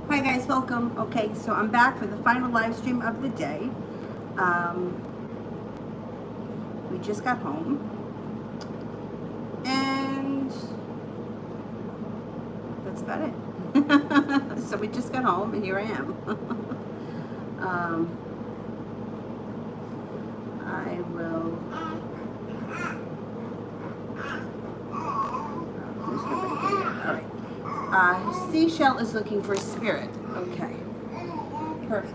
Hi guys, welcome. Okay, so I'm back for the final live stream of the day. We just got home and that's about it. So we just got home and here I am. I will. There's nobody here. All right. Seashell is looking for a spirit. Okay. Perfect.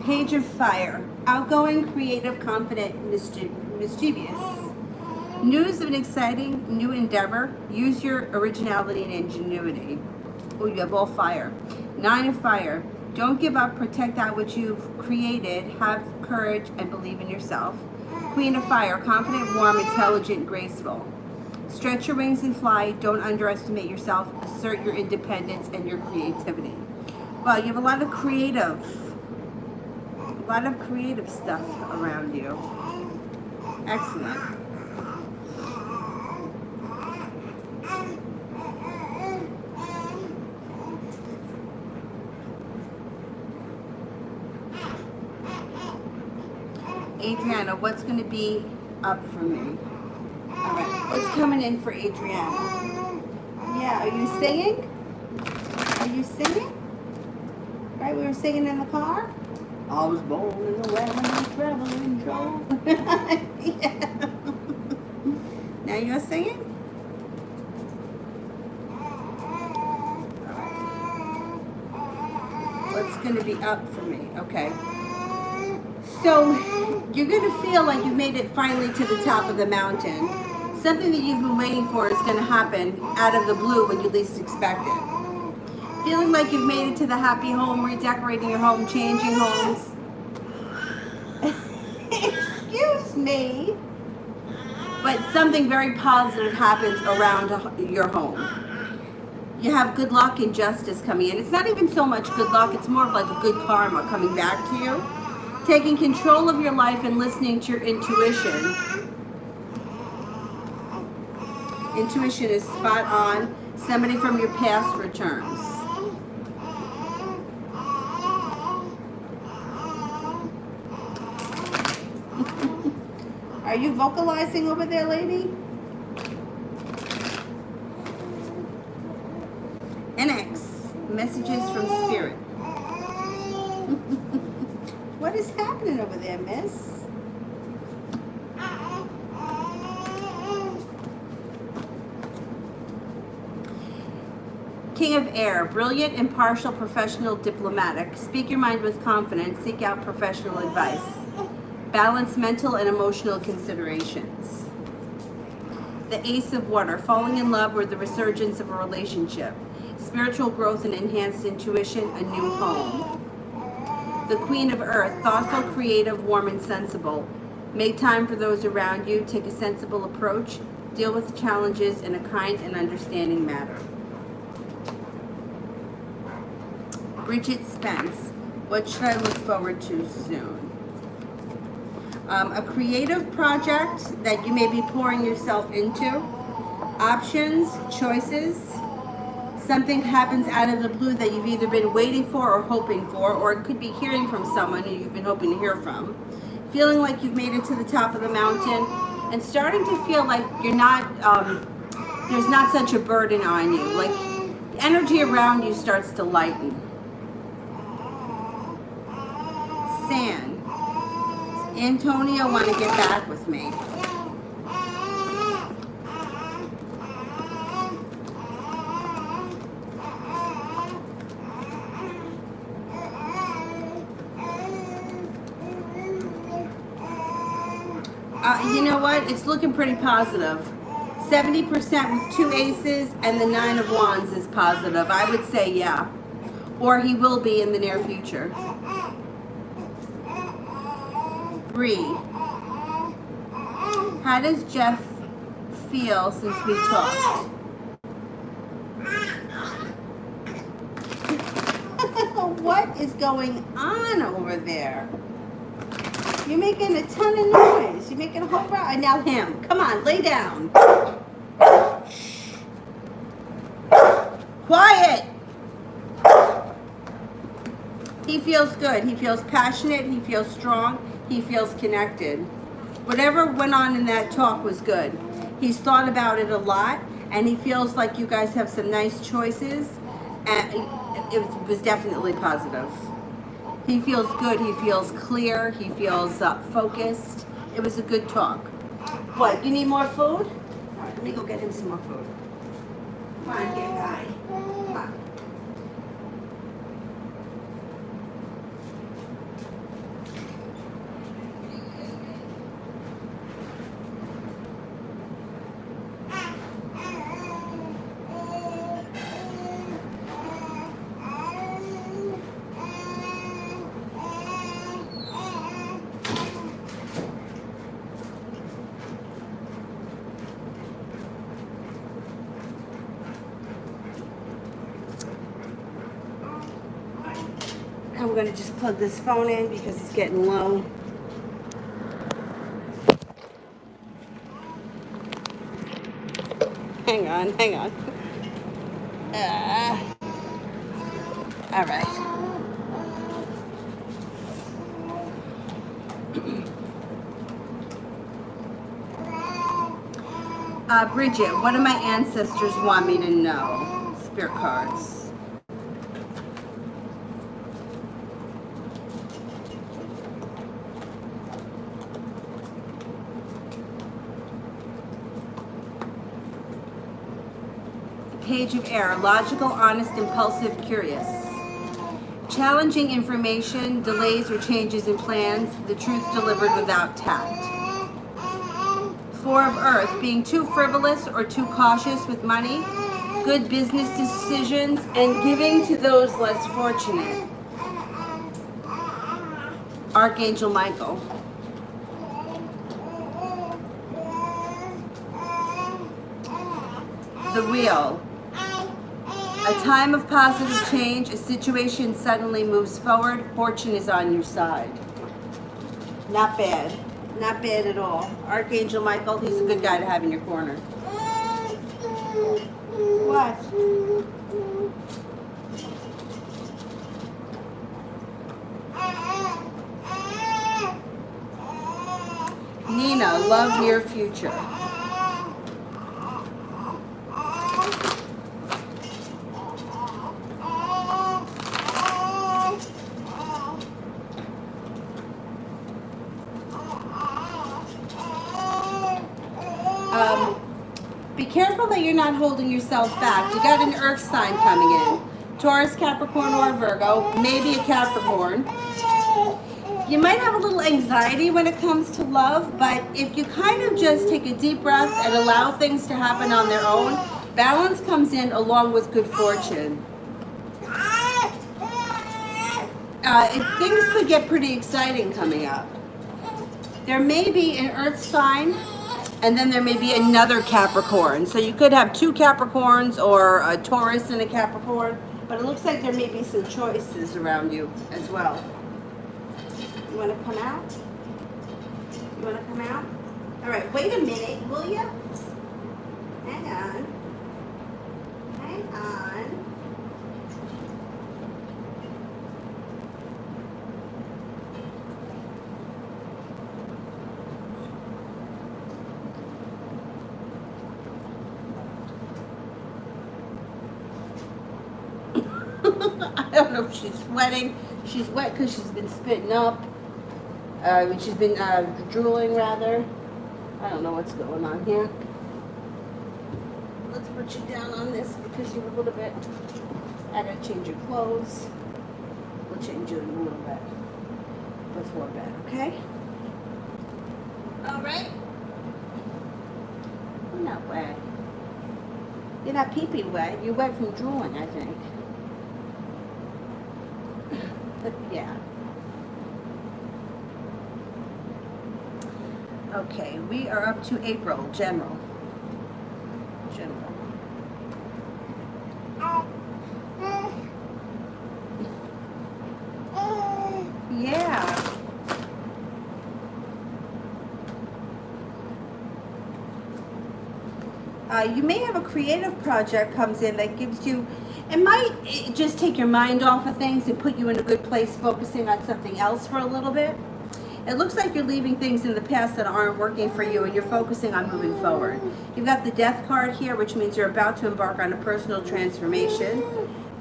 Page of Fire. Outgoing, creative, confident, mischievous. News of an exciting new endeavor. Use your originality and ingenuity. Oh, you have all fire. Nine of Fire. Don't give up. Protect that which you've created. Have courage and believe in yourself. Queen of Fire. Confident, warm, intelligent, graceful. Stretch your wings and fly. Don't underestimate yourself. Assert your independence and your creativity. Well, you have a lot of creative stuff around you. Excellent. Adriana, what's going to be up for me? All right, what's coming in for Adriana? Yeah, are you singing? Are you singing? Right, we were singing in the car? I was born in the wagon, traveling drove. Yeah. Now you're singing? What's going to be up for me? Okay. So you're going to feel like you've made it finally to the top of the mountain. Something that you've been waiting for is going to happen out of the blue when you least expect it. Feeling like you've made it to the happy home, redecorating your home, changing homes. Excuse me. But something very positive happens around your home. You have good luck and justice coming in. It's not even so much good luck, it's more of like a good karma coming back to you. Taking control of your life and listening to your intuition. Intuition is spot on. Somebody from your past returns. Are you vocalizing over there, lady? NX, messages from spirit. What is happening over there, miss? King of Air, brilliant, impartial, professional, diplomatic. Speak your mind with confidence. Seek out professional advice. Balance mental and emotional considerations. The Ace of Water, falling in love or the resurgence of a relationship. Spiritual growth and enhanced intuition, a new home. The Queen of Earth, thoughtful, creative, warm, and sensible. Make time for those around you. Take a sensible approach. Deal with challenges in a kind and understanding manner. Bridget Spence, what should I look forward to soon? A creative project that you may be pouring yourself into. Options, choices. Something happens out of the blue that you've either been waiting for or hoping for, or it could be hearing from someone who you've been hoping to hear from. Feeling like you've made it to the top of the mountain and starting to feel like you're not, there's not such a burden on you. Like the energy around you starts to lighten. Sand. Antonio want to get back with me. You know what? It's looking pretty positive. 70% with 2 aces and the 9 of wands is positive. I would say yeah. Or he will be in the near future. 3. How does Jeff feel since we talked? What is going on over there? You're making a ton of noise. You're making a whole row. Now him. Come on, lay down. Quiet. He feels good. He feels passionate. He feels strong. He feels connected. Whatever went on in that talk was good. He's thought about it a lot, and he feels like you guys have some nice choices. And it was definitely positive. He feels good. He feels clear. He feels focused. It was a good talk. What? You need more food? All right, let me go get him some more food. Come on, big guy. Come on. I'm going to just plug this phone in because it's getting low. Hang on. All right. Bridget, what do my ancestors want me to know? Spirit cards. Page of Air, logical, honest, impulsive, curious. Challenging information, delays or changes in plans, the truth delivered without tact. Four of Earth, being too frivolous or too cautious with money, good business decisions, and giving to those less fortunate. Archangel Michael. The Wheel. A time of positive change, a situation suddenly moves forward, fortune is on your side. Not bad. Not bad at all. Archangel Michael, he's a good guy to have in your corner. What? Nina, love near future. Be careful that you're not holding yourself back. You got an earth sign coming in. Taurus, Capricorn, or Virgo, maybe a Capricorn. You might have a little anxiety when it comes to love, but if you kind of just take a deep breath and allow things to happen on their own, balance comes in along with good fortune. Things could get pretty exciting coming up. There may be an earth sign, and then there may be another Capricorn. So you could have two Capricorns or a Taurus and a Capricorn, but it looks like there may be some choices around you as well. You want to come out? You want to come out? All right, wait a minute, will you? Hang on. Hang on. I don't know if she's sweating. She's wet because she's been spitting up. She's been drooling, rather. I don't know what's going on here. Let's put you down on this because you're a little bit... I gotta change your clothes. We'll change you in a little bit before bed, okay? All right? You're not wet. You're not pee-pee wet. You're wet from drooling, I think. Yeah. Okay, we are up to April, general. You may have a creative project comes in that gives you, it might just take your mind off of things and put you in a good place focusing on something else for a little bit. It looks like you're leaving things in the past that aren't working for you and you're focusing on moving forward. You've got the Death card here, which means you're about to embark on a personal transformation.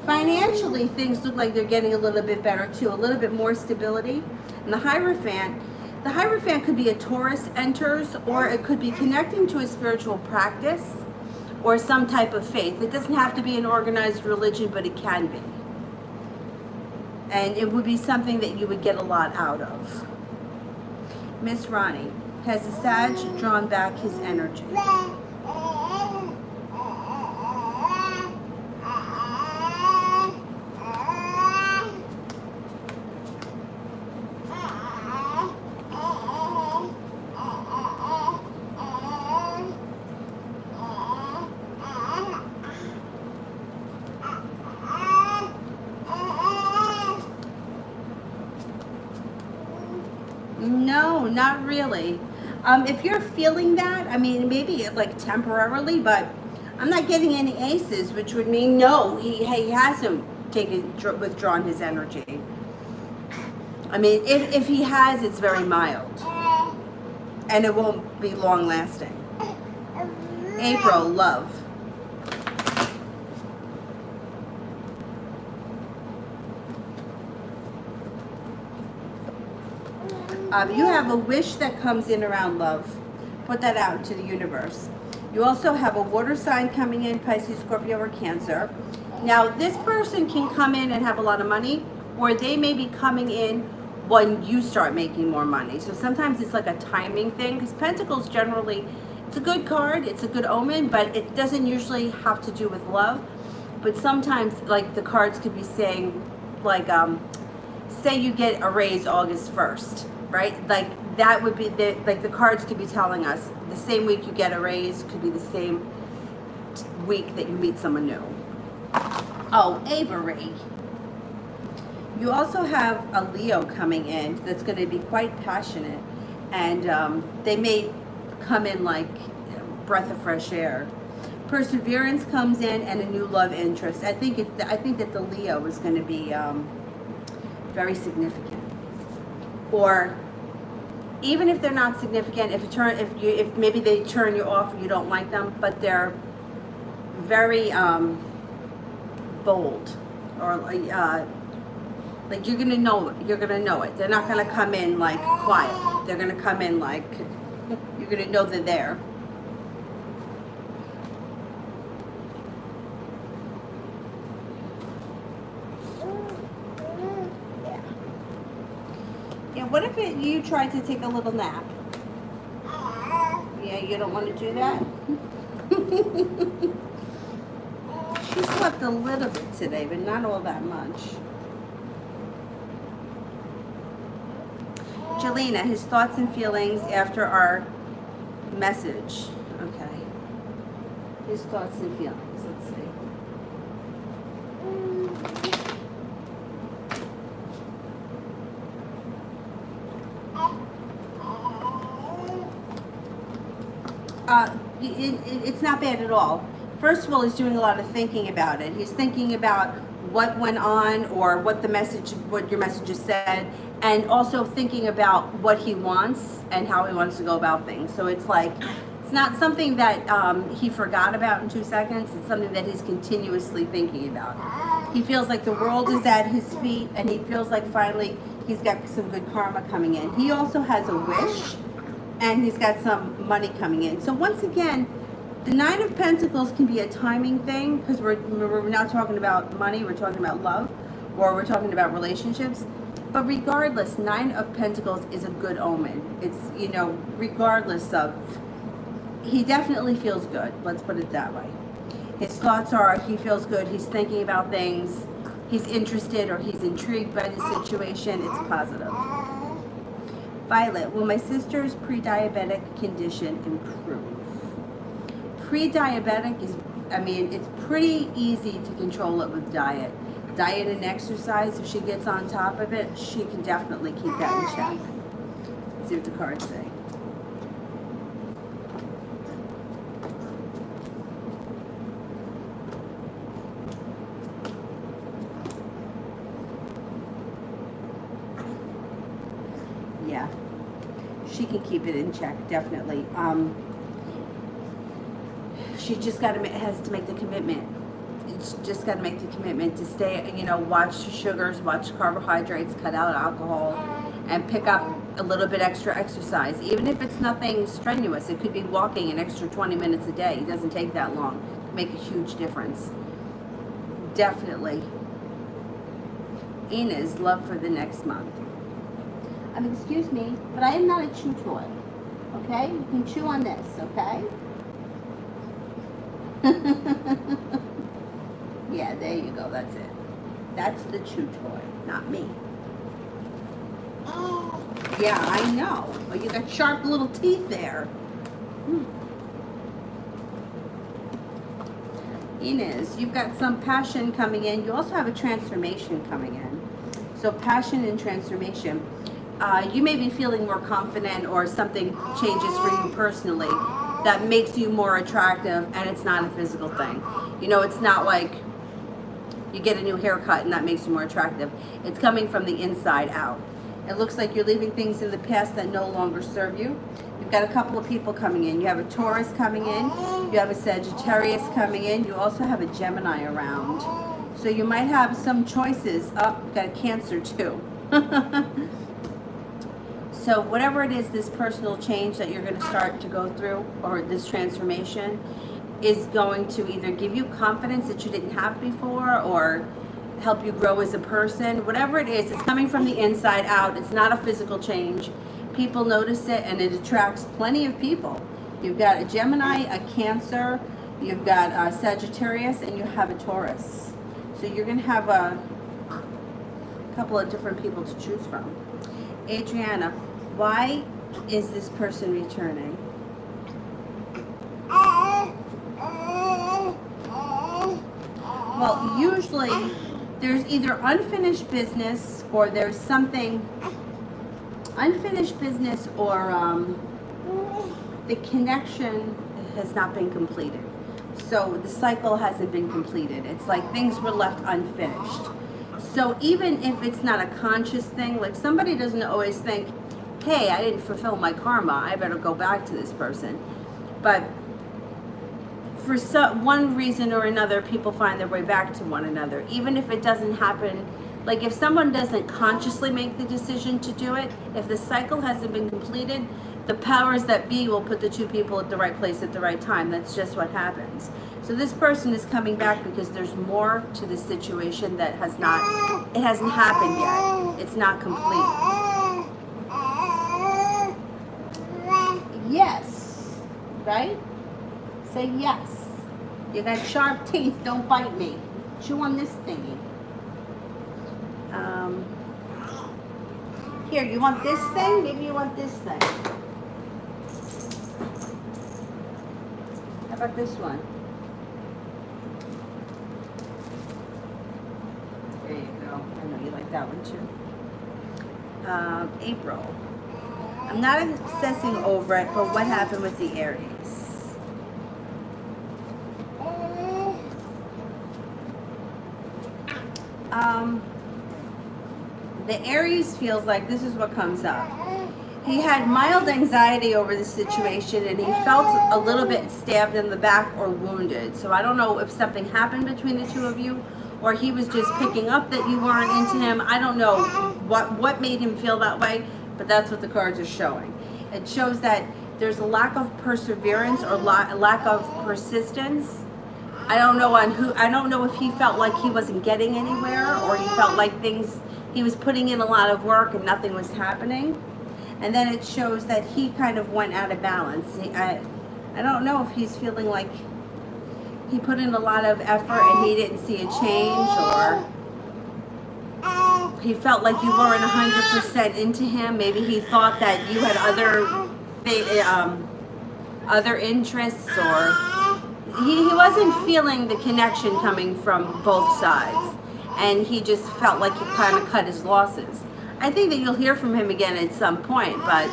Financially, things look like they're getting a little bit better too, a little bit more stability. And the Hierophant could be a Taurus enters, or it could be connecting to a spiritual practice or some type of faith. It doesn't have to be an organized religion, but it can be. And it would be something that you would get a lot out of. Miss Ronnie, has the Sag drawn back his energy? No, not really. If you're feeling that, I mean, maybe like temporarily, but I'm not getting any aces, which would mean no, he hasn't withdrawn his energy. I mean, if he has, it's very mild, and it won't be long lasting. April, love. You have a wish that comes in around love. Put that out into the universe. You also have a water sign coming in, Pisces, Scorpio, or Cancer. Now, this person can come in and have a lot of money, or they may be coming in when you start making more money. So sometimes it's like a timing thing, because Pentacles generally, it's a good card, it's a good omen, but it doesn't usually have to do with love. But sometimes, like, the cards could be saying, like, say you get a raise August 1st. Right? Like that would be the cards could be telling us the same week you get a raise could be the same week that you meet someone new. Oh, Avery. You also have a Leo coming in that's going to be quite passionate, and they may come in like breath of fresh air. Perseverance comes in, and a new love interest. I think that the Leo is going to be very significant. Or even if they're not significant, if maybe they turn you off or you don't like them, but they're very bold, or like you're gonna know it. They're not gonna come in like quiet. They're gonna come in like you're gonna know they're there. What if you tried to take a little nap? Yeah, you don't want to do that? She slept a little bit today, but not all that much. Jelena, his thoughts and feelings after our message. Okay. His thoughts and feelings. Let's see. It's not bad at all. First of all, he's doing a lot of thinking about it. He's thinking about what went on, or what your messages said, and also thinking about what he wants and how he wants to go about things. So it's like, it's not something that he forgot about in 2 seconds. It's something that he's continuously thinking about. He feels like the world is at his feet, and he feels like finally he's got some good karma coming in. He also has a wish, and he's got some money coming in. So once again, the Nine of Pentacles can be a timing thing, because we're not talking about money, we're talking about love, or we're talking about relationships. But regardless, Nine of Pentacles is a good omen. It's, you know, regardless of, he definitely feels good. Let's put it that way. His thoughts are, he feels good, he's thinking about things, he's interested or he's intrigued by the situation. It's positive. Violet, will my sister's pre-diabetic condition improve? Pre-diabetic is, I mean, it's pretty easy to control it with diet. Diet and exercise, if she gets on top of it, she can definitely keep that in check. Let's see what the cards say. she can keep it in check, definitely. She just has to make the commitment. It's just got to make the commitment to stay, you know, watch sugars, watch carbohydrates, cut out alcohol, and pick up a little bit extra exercise. Even if it's nothing strenuous, it could be walking an extra 20 minutes a day. It doesn't take that long to make a huge difference. Definitely. Ina's love for the next month. Excuse me, but I am not a chew toy. Okay? You can chew on this, okay? Yeah, there you go. That's it. That's the chew toy, not me. Yeah, I know. But you got sharp little teeth there. Inez, you've got some passion coming in. You also have a transformation coming in. So passion and transformation. You may be feeling more confident, or something changes for you personally that makes you more attractive, and it's not a physical thing. You know, it's not like you get a new haircut and that makes you more attractive. It's coming from the inside out. It looks like you're leaving things in the past that no longer serve you. You've got a couple of people coming in. You have a Taurus coming in. You have a Sagittarius coming in. You also have a Gemini around. So you might have some choices. Oh, you've got a Cancer too. So whatever it is, this personal change that you're going to start to go through, or this transformation, is going to either give you confidence that you didn't have before, or help you grow as a person. Whatever it is, it's coming from the inside out. It's not a physical change. People notice it, and it attracts plenty of people. You've got a Gemini, a Cancer, you've got a Sagittarius, and you have a Taurus. So you're going to have a couple of different people to choose from. Adriana, why is this person returning? Well, usually there's either unfinished business, or there's something unfinished business, or the connection has not been completed. So the cycle hasn't been completed. It's like things were left unfinished. So even if it's not a conscious thing, like somebody doesn't always think, hey, I didn't fulfill my karma, I better go back to this person. But for one reason or another, people find their way back to one another. Even if it doesn't happen, like if someone doesn't consciously make the decision to do it, if the cycle hasn't been completed, the powers that be will put the two people at the right place at the right time. That's just what happens. So this person is coming back because there's more to the situation that hasn't happened yet. It's not complete. Yes, right? Say yes. You got sharp teeth, don't bite me. Chew on this thingy. Here, you want this thing? Maybe you want this thing. How about this one? There you go. I know you like that one too. April. I'm not obsessing over it, but what happened with the Aries? The Aries feels like this is what comes up. He had mild anxiety over the situation, and he felt a little bit stabbed in the back or wounded. So I don't know if something happened between the two of you, or he was just picking up that you weren't into him. I don't know what made him feel that way, but that's what the cards are showing. It shows that there's a lack of perseverance, or lack of persistence. I don't know if he felt like he wasn't getting anywhere, or he felt like he was putting in a lot of work and nothing was happening. And then it shows that he kind of went out of balance. I don't know if he's feeling like he put in a lot of effort and he didn't see a change, or he felt like you weren't 100% into him. Maybe he thought that you had other interests, or he wasn't feeling the connection coming from both sides, and he just felt like he kind of cut his losses. I think that you'll hear from him again at some point, but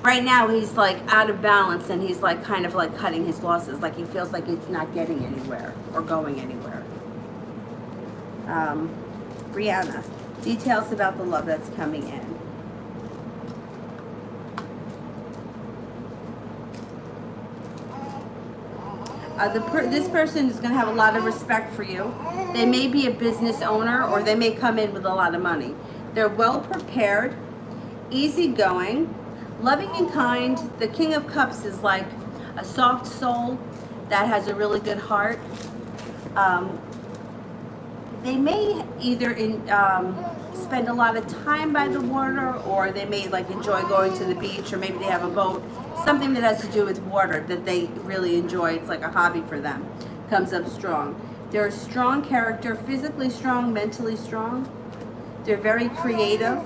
right now he's like out of balance, and he's like kind of like cutting his losses, like he feels like it's not getting anywhere or going anywhere. Brianna, details about the love that's coming in. This person is going to have a lot of respect for you. They may be a business owner, or they may come in with a lot of money. They're well prepared, easygoing, loving and kind. The King of Cups is like a soft soul that has a really good heart. They may either spend a lot of time by the water, or they may like enjoy going to the beach, or maybe they have a boat. Something that has to do with water that they really enjoy. It's like a hobby for them. Comes up strong. They're a strong character, physically strong, mentally strong. They're very creative.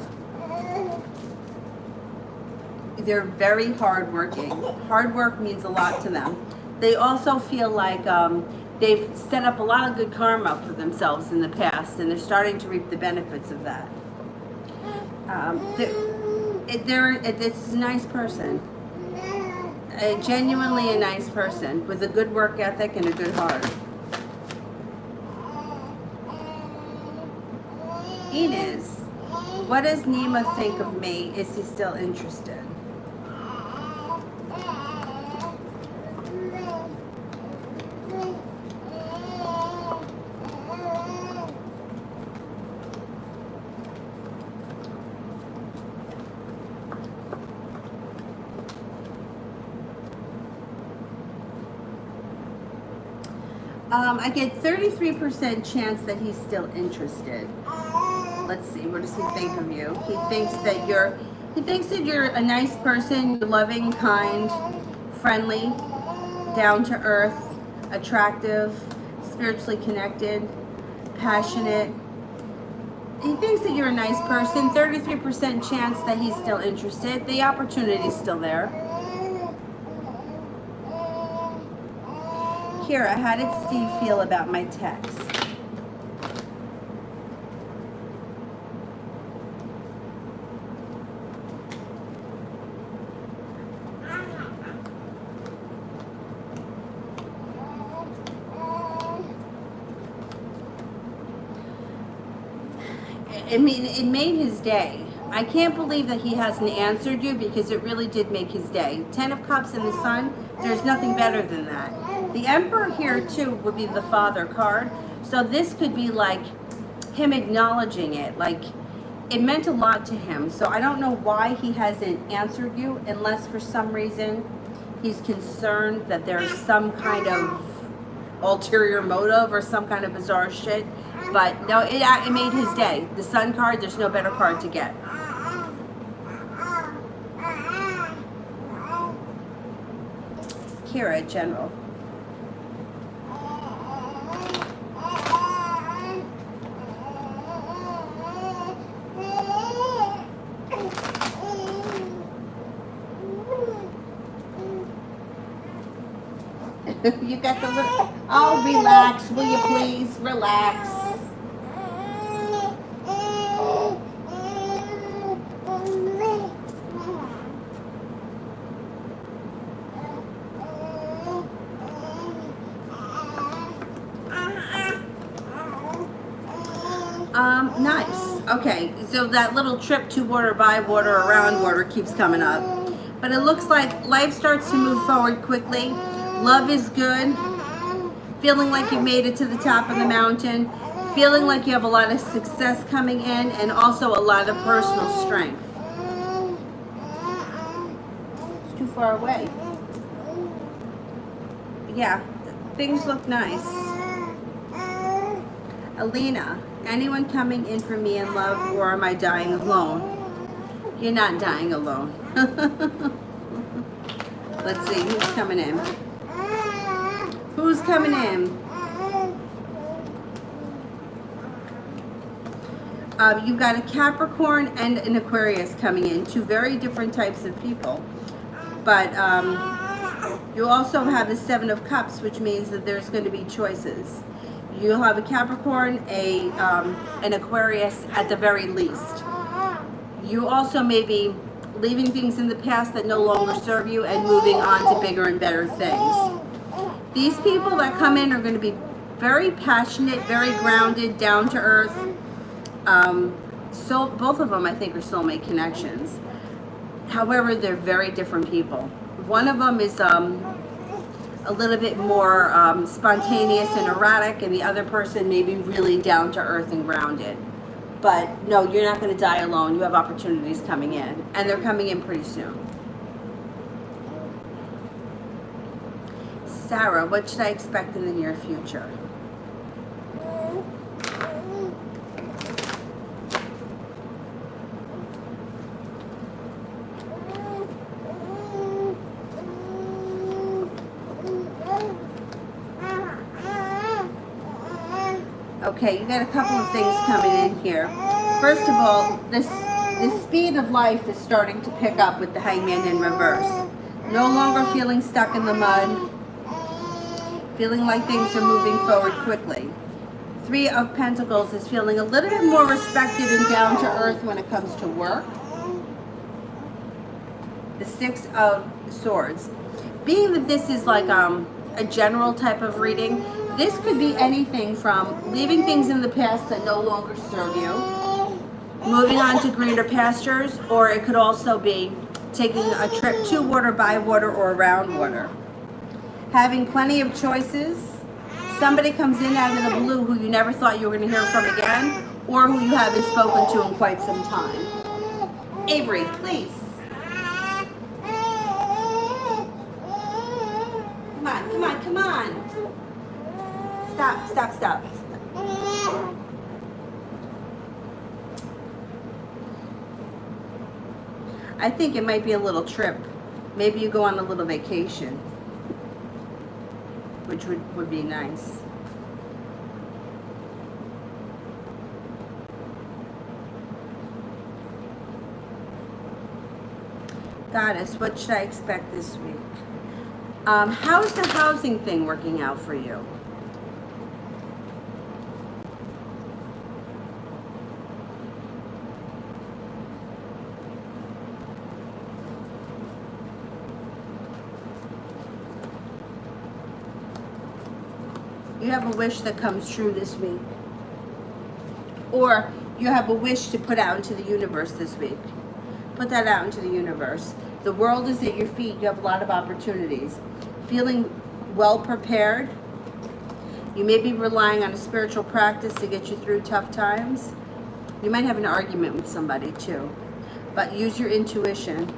They're very hardworking. Hard work means a lot to them. They also feel like they've set up a lot of good karma for themselves in the past, and they're starting to reap the benefits of that. It's a nice person. Genuinely a nice person with a good work ethic and a good heart. Inez, what does Nima think of me? Is he still interested? I get 33% chance that he's still interested. Let's see, what does he think of you? He thinks that you're a nice person, you're loving, kind, friendly, down to earth, attractive, spiritually connected, passionate. He thinks that you're a nice person. 33% chance that he's still interested. The opportunity's still there. Kira, how did Steve feel about my text? I mean, it made his day. I can't believe that he hasn't answered you, because it really did make his day. 10 of Cups and the Sun, there's nothing better than that. The Emperor here too would be the Father card. So this could be like him acknowledging it. Like, it meant a lot to him. So I don't know why he hasn't answered you, unless for some reason he's concerned that there's some kind of ulterior motive or some kind of bizarre shit. But no, it made his day. The Sun card, there's no better card to get. Kira, General. You got the little... Oh, relax, will you please? Relax. Nice. Okay, so that little trip to water, by water, around water keeps coming up. But it looks like life starts to move forward quickly. Love is good. Feeling like you made it to the top of the mountain. Feeling like you have a lot of success coming in, and also a lot of personal strength. It's too far away. Yeah, things look nice. Alina, anyone coming in for me in love, or am I dying alone? You're not dying alone. Let's see, who's coming in? Who's coming in? You've got a Capricorn and an Aquarius coming in, two very different types of people. But you also have the Seven of Cups, which means that there's going to be choices. You'll have a Capricorn, an Aquarius at the very least. You also may be leaving things in the past that no longer serve you and moving on to bigger and better things. These people that come in are going to be very passionate, very grounded, down to earth. So both of them, I think, are soulmate connections. However, they're very different people. One of them is a little bit more spontaneous and erratic, and the other person may be really down to earth and grounded. But no, you're not going to die alone. You have opportunities coming in, and they're coming in pretty soon. Sarah, what should I expect in the near future? Okay, you got a couple of things coming in here. First of all, the speed of life is starting to pick up with the Hangman in reverse. No longer feeling stuck in the mud, feeling like things are moving forward quickly. Three of Pentacles is feeling a little bit more respected and down to earth when it comes to work. The Six of Swords. Being that this is like a general type of reading, this could be anything from leaving things in the past that no longer serve you, moving on to greener pastures, or it could also be taking a trip to water, by water, or around water. Having plenty of choices. Somebody comes in out of the blue who you never thought you were going to hear from again, or who you haven't spoken to in quite some time. Avery, please. Come on, come on, come on. Stop, stop, stop. I think it might be a little trip. Maybe you go on a little vacation, which would be nice. Goddess, what should I expect this week? How's the housing thing working out for you? You have a wish that comes true this week. Or you have a wish to put out into the universe this week. Put that out into the universe. The world is at your feet. You have a lot of opportunities. Feeling well prepared. You may be relying on a spiritual practice to get you through tough times. You might have an argument with somebody too. But use your intuition.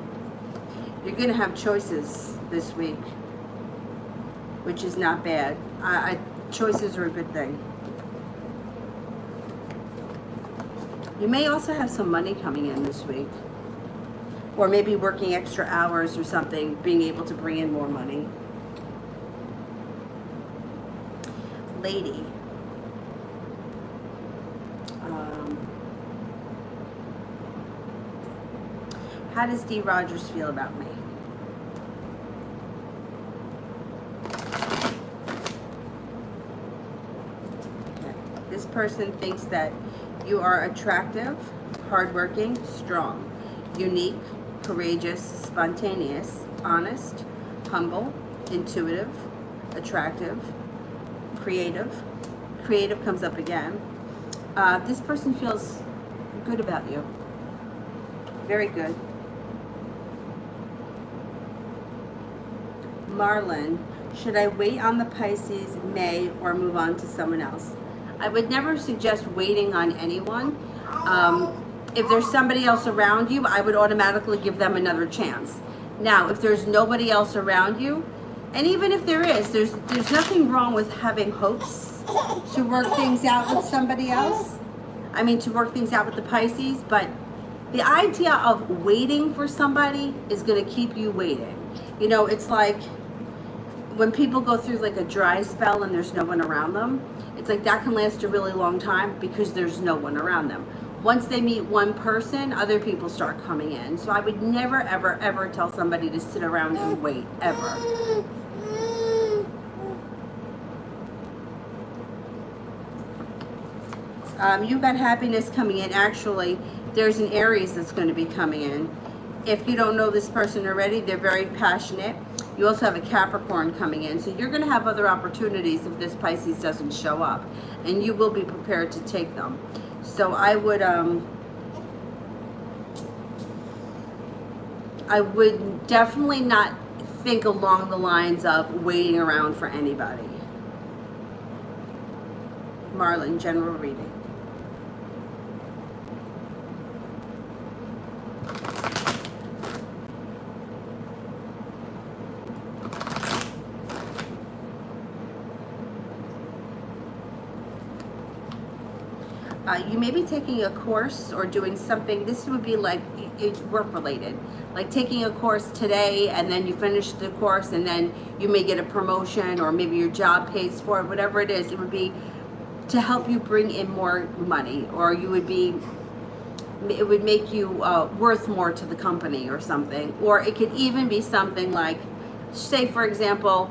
You're going to have choices this week, which is not bad. Choices are a good thing. You may also have some money coming in this week. Or maybe working extra hours or something, being able to bring in more money. Lady. How does D. Rogers feel about me? This person thinks that you are attractive, hardworking, strong, unique, courageous, spontaneous, honest, humble, intuitive, attractive, creative. Creative comes up again. This person feels good about you. Very good. Marlon, should I wait on the Pisces, May, or move on to someone else? I would never suggest waiting on anyone. If there's somebody else around you, I would automatically give them another chance. Now, if there's nobody else around you, and even if there is, there's nothing wrong with having hopes to work things out with somebody else. I mean, to work things out with the Pisces, but the idea of waiting for somebody is going to keep you waiting. You know, it's like when people go through like a dry spell and there's no one around them, it's like that can last a really long time because there's no one around them. Once they meet one person, other people start coming in. So I would never, ever, ever tell somebody to sit around and wait, ever. You've got happiness coming in. Actually, there's an Aries that's going to be coming in. If you don't know this person already, they're very passionate. You also have a Capricorn coming in. So you're going to have other opportunities if this Pisces doesn't show up. And you will be prepared to take them. So I would definitely not think along the lines of waiting around for anybody. Marlon, general reading. You may be taking a course or doing something. This would be like work related, like taking a course today and then you finish the course and then you may get a promotion, or maybe your job pays for it, whatever it is. It would be to help you bring in more money, or it would make you worth more to the company or something. Or it could even be something like, say for example,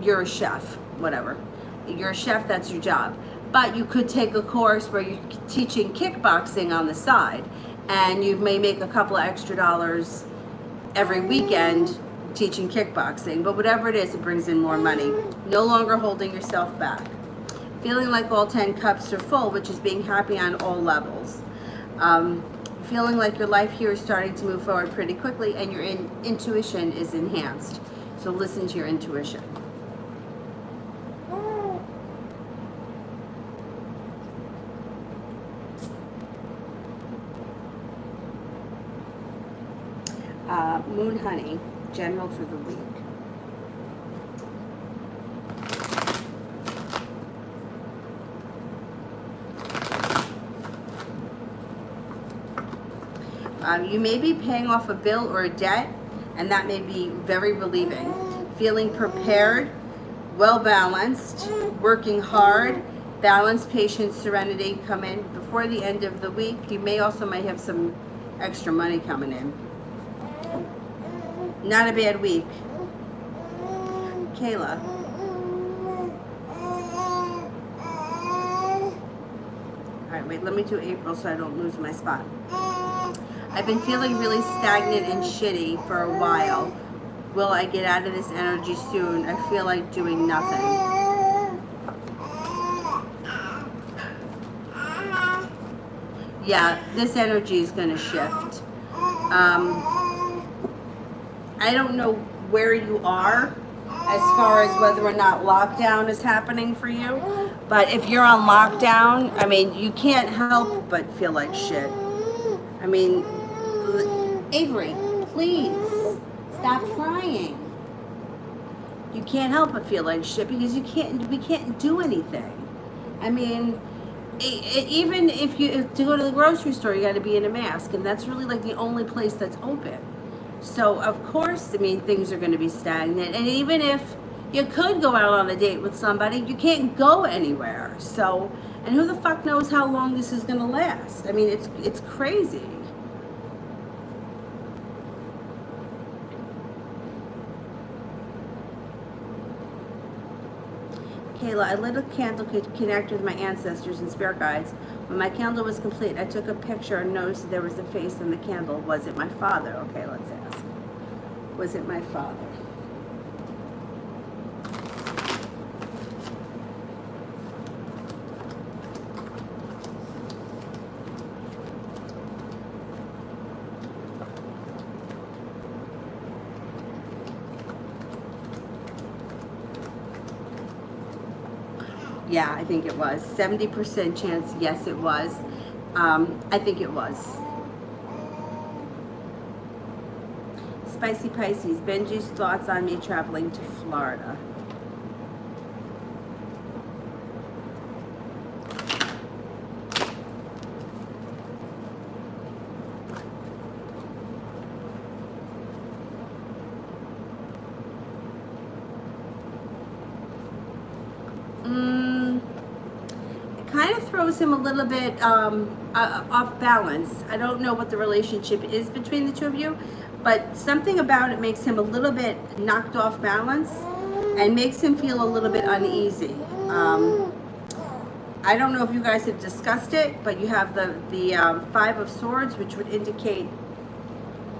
you're a chef, whatever. You're a chef, that's your job. But you could take a course where you're teaching kickboxing on the side, and you may make a couple of extra dollars every weekend teaching kickboxing. But whatever it is, it brings in more money. No longer holding yourself back. Feeling like all 10 cups are full, which is being happy on all levels. Feeling like your life here is starting to move forward pretty quickly, and your intuition is enhanced. So listen to your intuition. Moon Honey, general for the week. You may be paying off a bill or a debt, and that may be very relieving. Feeling prepared, well balanced, working hard, balance, patience, serenity come in before the end of the week. You may have some extra money coming in. Not a bad week. Kayla. All right, wait, let me do April so I don't lose my spot. I've been feeling really stagnant and shitty for a while. Will I get out of this energy soon? I feel like doing nothing. Yeah, this energy is going to shift. I don't know where you are as far as whether or not lockdown is happening for you. But if you're on lockdown, I mean, you can't help but feel like shit. I mean, Avery, please stop crying. You can't help but feel like shit because we can't do anything. I mean, even if to go to the grocery store, you got to be in a mask, and that's really like the only place that's open. So of course, I mean, things are going to be stagnant. And even if you could go out on a date with somebody, you can't go anywhere. So, and who the fuck knows how long this is going to last? I mean, it's crazy. Kayla, I lit a candle to connect with my ancestors and spirit guides. When my candle was complete, I took a picture and noticed there was a face in the candle. Was it my father? Okay, let's ask. Was it my father? Yeah, I think it was. 70% chance, yes, it was. I think it was. Spicy Pisces, Benji's thoughts on me traveling to Florida. Kind of throws him a little bit off balance. I don't know what the relationship is between the two of you, but something about it makes him a little bit knocked off balance and makes him feel a little bit uneasy. I don't know if you guys have discussed it, but you have the Five of Swords, which would indicate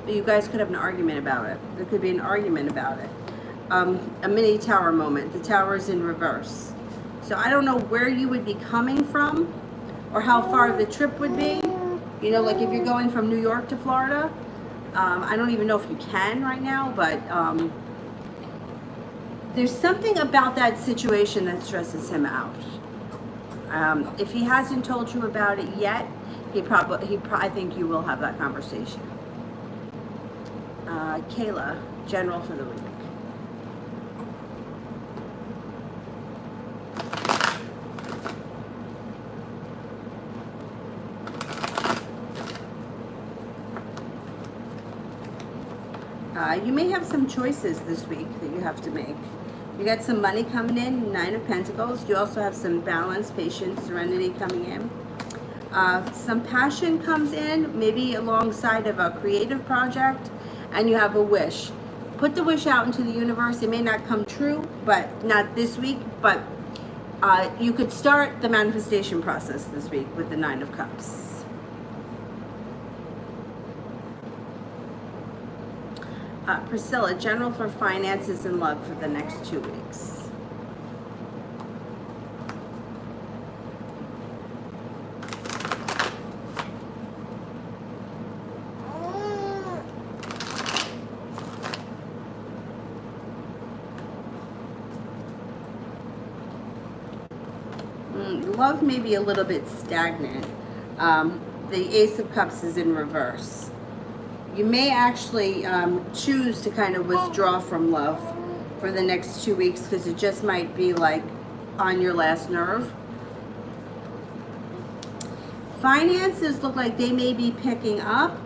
that you guys could have an argument about it. There could be an argument about it. A mini tower moment. The tower is in reverse. So I don't know where you would be coming from or how far the trip would be. You know, like if you're going from New York to Florida, I don't even know if you can right now, but There's something about that situation that stresses him out. If he hasn't told you about it yet, I think you will have that conversation. Kayla, general for the week. You may have some choices this week that you have to make. You got some money coming in, 9 of Pentacles. You also have some balance, patience, serenity coming in. Some passion comes in, maybe alongside of a creative project, and you have a wish. Put the wish out into the universe. It may not come true, but not this week, but you could start the manifestation process this week with the 9 of Cups. Priscilla, general for finances and love for the next 2 weeks. Love may be a little bit stagnant. The Ace of Cups is in reverse. You may actually choose to kind of withdraw from love for the next 2 weeks because it just might be like on your last nerve. Finances look like they may be picking up.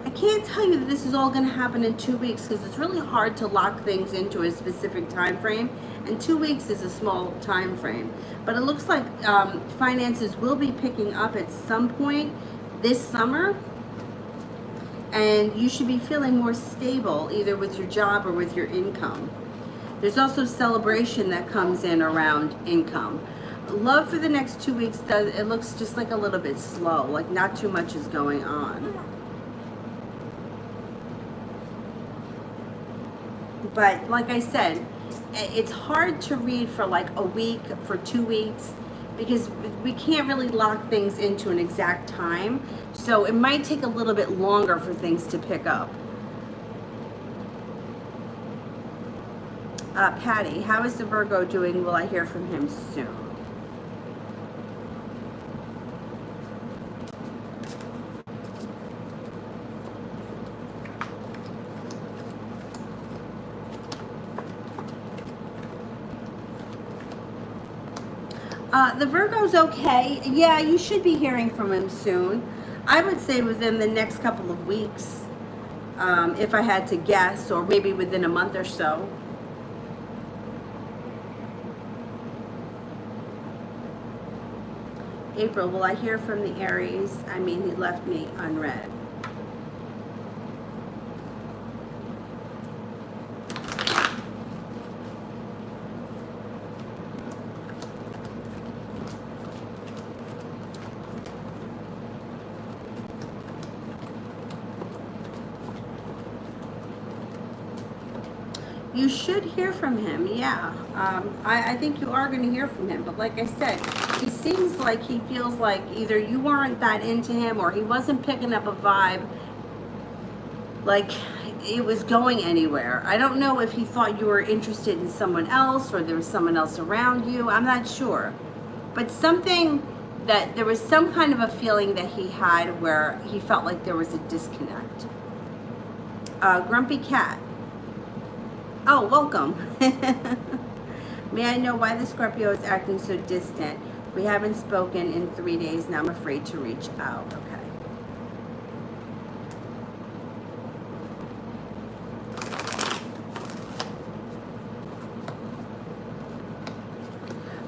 I can't tell you that this is all going to happen in 2 weeks because it's really hard to lock things into a specific time frame, and 2 weeks is a small time frame. But it looks like finances will be picking up at some point this summer. And you should be feeling more stable either with your job or with your income. There's also celebration that comes in around income. Love for the next 2 weeks, it looks just like a little bit slow, like not too much is going on. But like I said, it's hard to read for like a week, for 2 weeks, because we can't really lock things into an exact time. So it might take a little bit longer for things to pick up. Patty, how is the Virgo doing? Will I hear from him soon? The Virgo's okay. Yeah, you should be hearing from him soon. I would say within the next couple of weeks, if I had to guess, or maybe within a month or so. April, will I hear from the Aries? I mean, he left me unread. You should hear from him, yeah. I think you are going to hear from him. But like I said, he seems like he feels like either you weren't that into him or he wasn't picking up a vibe like it was going anywhere. I don't know if he thought you were interested in someone else or there was someone else around you. I'm not sure. But there was some kind of a feeling that he had where he felt like there was a disconnect. Grumpy Cat. Oh, welcome. May I know why the Scorpio is acting so distant? We haven't spoken in 3 days and I'm afraid to reach out.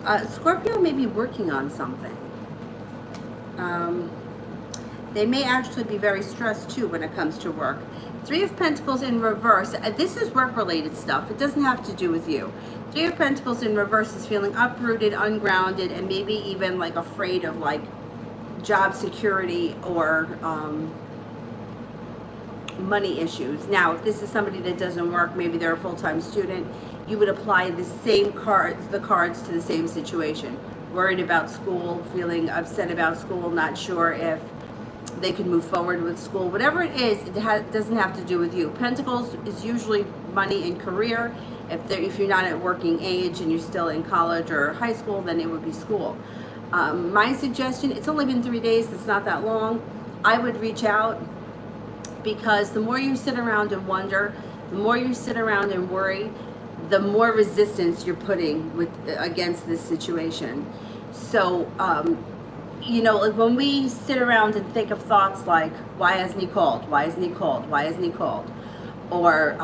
Okay. Scorpio may be working on something. They may actually be very stressed too when it comes to work. 3 of Pentacles in reverse. This is work-related stuff. It doesn't have to do with you. 3 of Pentacles in reverse is feeling uprooted, ungrounded, and maybe even like afraid of like job security or money issues. Now, if this is somebody that doesn't work, maybe they're a full-time student, you would apply the same cards to the same situation. Worried about school, feeling upset about school, not sure if they can move forward with school. Whatever it is, it doesn't have to do with you. Pentacles is usually money and career. If you're not at working age and you're still in college or high school, then it would be school. My suggestion, it's only been 3 days, it's not that long. I would reach out, because the more you sit around and wonder, the more you sit around and worry, the more resistance you're putting against this situation. So, you know, like when we sit around and think of thoughts like, why hasn't he called? Why hasn't he called? Why hasn't he called? Or,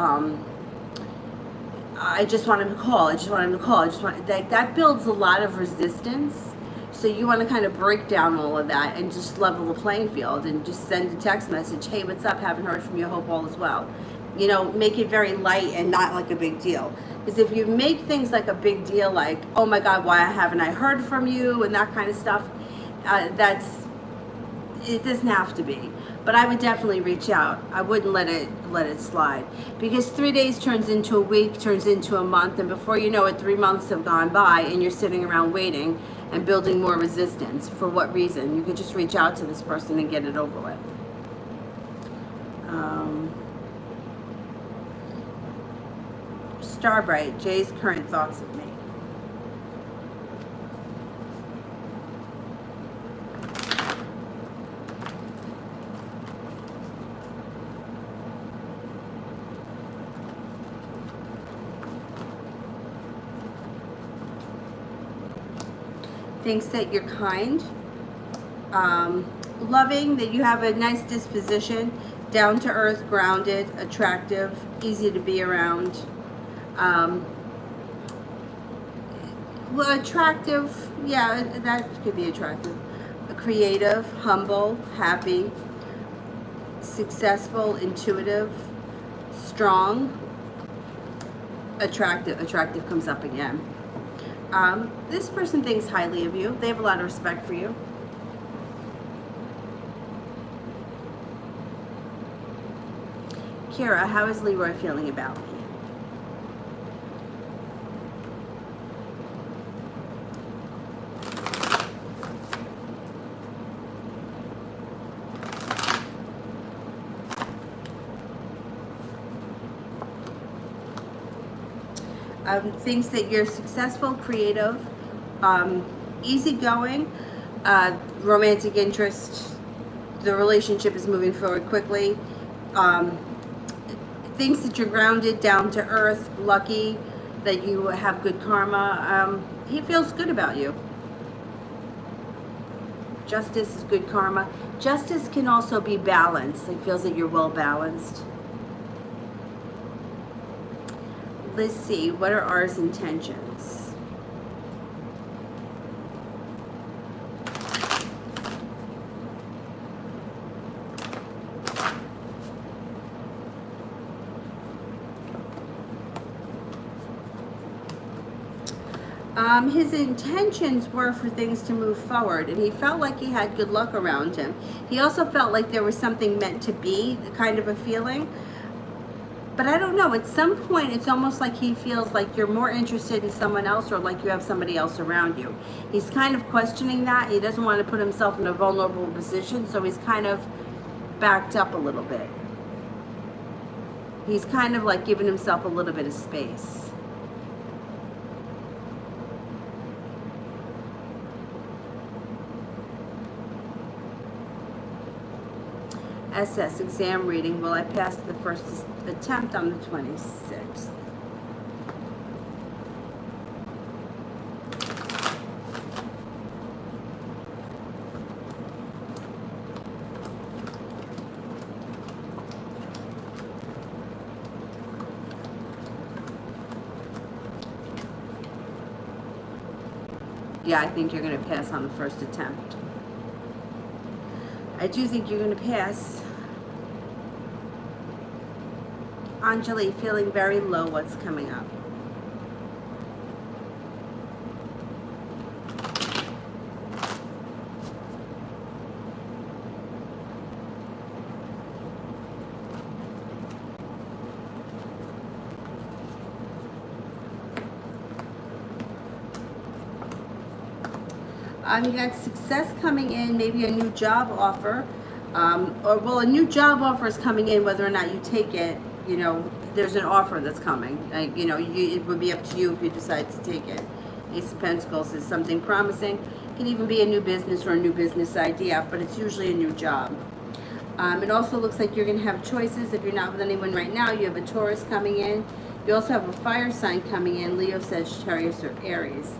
I just want him to call. I just want him to call. That builds a lot of resistance. So you want to kind of break down all of that and just level the playing field and just send a text message. Hey, what's up? Haven't heard from you. Hope all is well. You know, make it very light and not like a big deal. Because if you make things like a big deal, like, oh my God, why haven't I heard from you? And that kind of stuff, it doesn't have to be. But I would definitely reach out. I wouldn't let it slide, because 3 days turns into a week, turns into a month, and before you know it, 3 months have gone by and you're sitting around waiting and building more resistance. For what reason? You could just reach out to this person and get it over with. Starbright, Jay's current thoughts of me. Thinks that you're kind, loving, that you have a nice disposition, down to earth, grounded, attractive, easy to be around. Well, attractive, yeah, that could be attractive. Creative, humble, happy, successful, intuitive, strong, attractive. Attractive comes up again. This person thinks highly of you. They have a lot of respect for you. Kira, how is Leroy feeling about me? Thinks that you're successful, creative, easygoing, romantic interest, the relationship is moving forward quickly, thinks that you're grounded, down to earth, lucky, that you have good karma. He feels good about you. Justice is good karma. Justice can also be balanced. He feels that you're well balanced. Let's see, what are ours intentions? His intentions were for things to move forward, and he felt like he had good luck around him. He also felt like there was something meant to be, kind of a feeling. But I don't know, at some point it's almost like he feels like you're more interested in someone else, or like you have somebody else around you. He's kind of questioning that. He doesn't want to put himself in a vulnerable position, so he's kind of backed up a little bit. He's kind of like giving himself a little bit of space. SS exam reading. Will I pass the first attempt on the 26th? Yeah, I think you're going to pass on the first attempt. I do think you're going to pass. Anjali, feeling very low. What's coming up? You got success coming in, maybe a new job offer, or well, a new job offer is coming in. Whether or not you take it, you know, there's an offer that's coming. You know, it would be up to you if you decide to take it. Ace of Pentacles is something promising. It can even be a new business or a new business idea, but it's usually a new job. It also looks like you're going to have choices. If you're not with anyone right now, you have a Taurus coming in. You also have a fire sign coming in, Leo, Sagittarius, or Aries.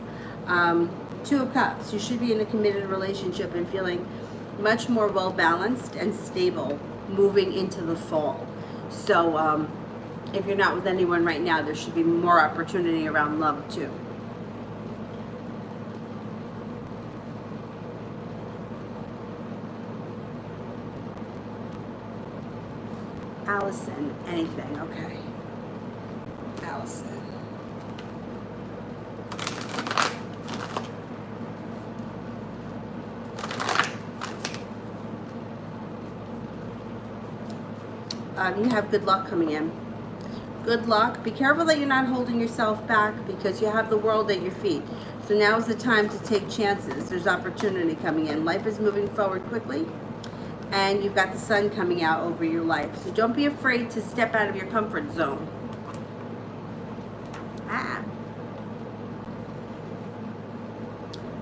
Two of Cups. You should be in a committed relationship and feeling much more well-balanced and stable moving into the fall. So if you're not with anyone right now, there should be more opportunity around love too. Allison, anything, okay. Allison. You have good luck coming in. Good luck. Be careful that you're not holding yourself back because you have the world at your feet. So now's the time to take chances. There's opportunity coming in. Life is moving forward quickly. And you've got the sun coming out over your life. So don't be afraid to step out of your comfort zone.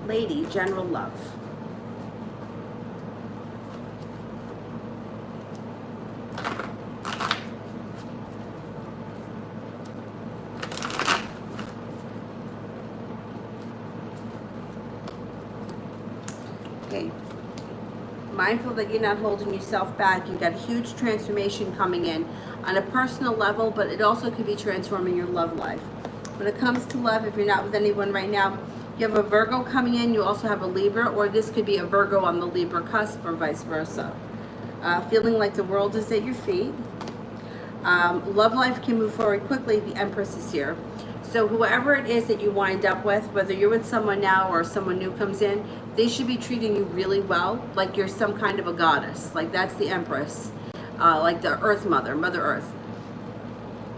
Lady, general love. Okay. Mindful that you're not holding yourself back. You've got a huge transformation coming in on a personal level, but it also could be transforming your love life. When it comes to love, if you're not with anyone right now, you have a Virgo coming in. You also have a Libra, or this could be a Virgo on the Libra cusp or vice versa. Feeling like the world is at your feet. Love life can move forward quickly. The Empress is here. So whoever it is that you wind up with, whether you're with someone now or someone new comes in, they should be treating you really well, like you're some kind of a goddess. Like that's the Empress, like the Earth Mother, Mother Earth.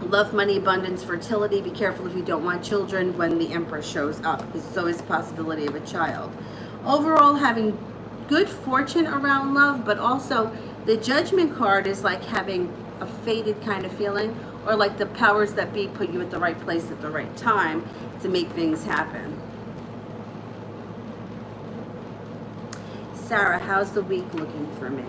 Love, money, abundance, fertility. Be careful if you don't want children when the Empress shows up, because there's always a possibility of a child. Overall, having good fortune around love, but also the Judgment card is like having a fated kind of feeling, or like the powers that be put you at the right place at the right time to make things happen. Sarah, how's the week looking for me?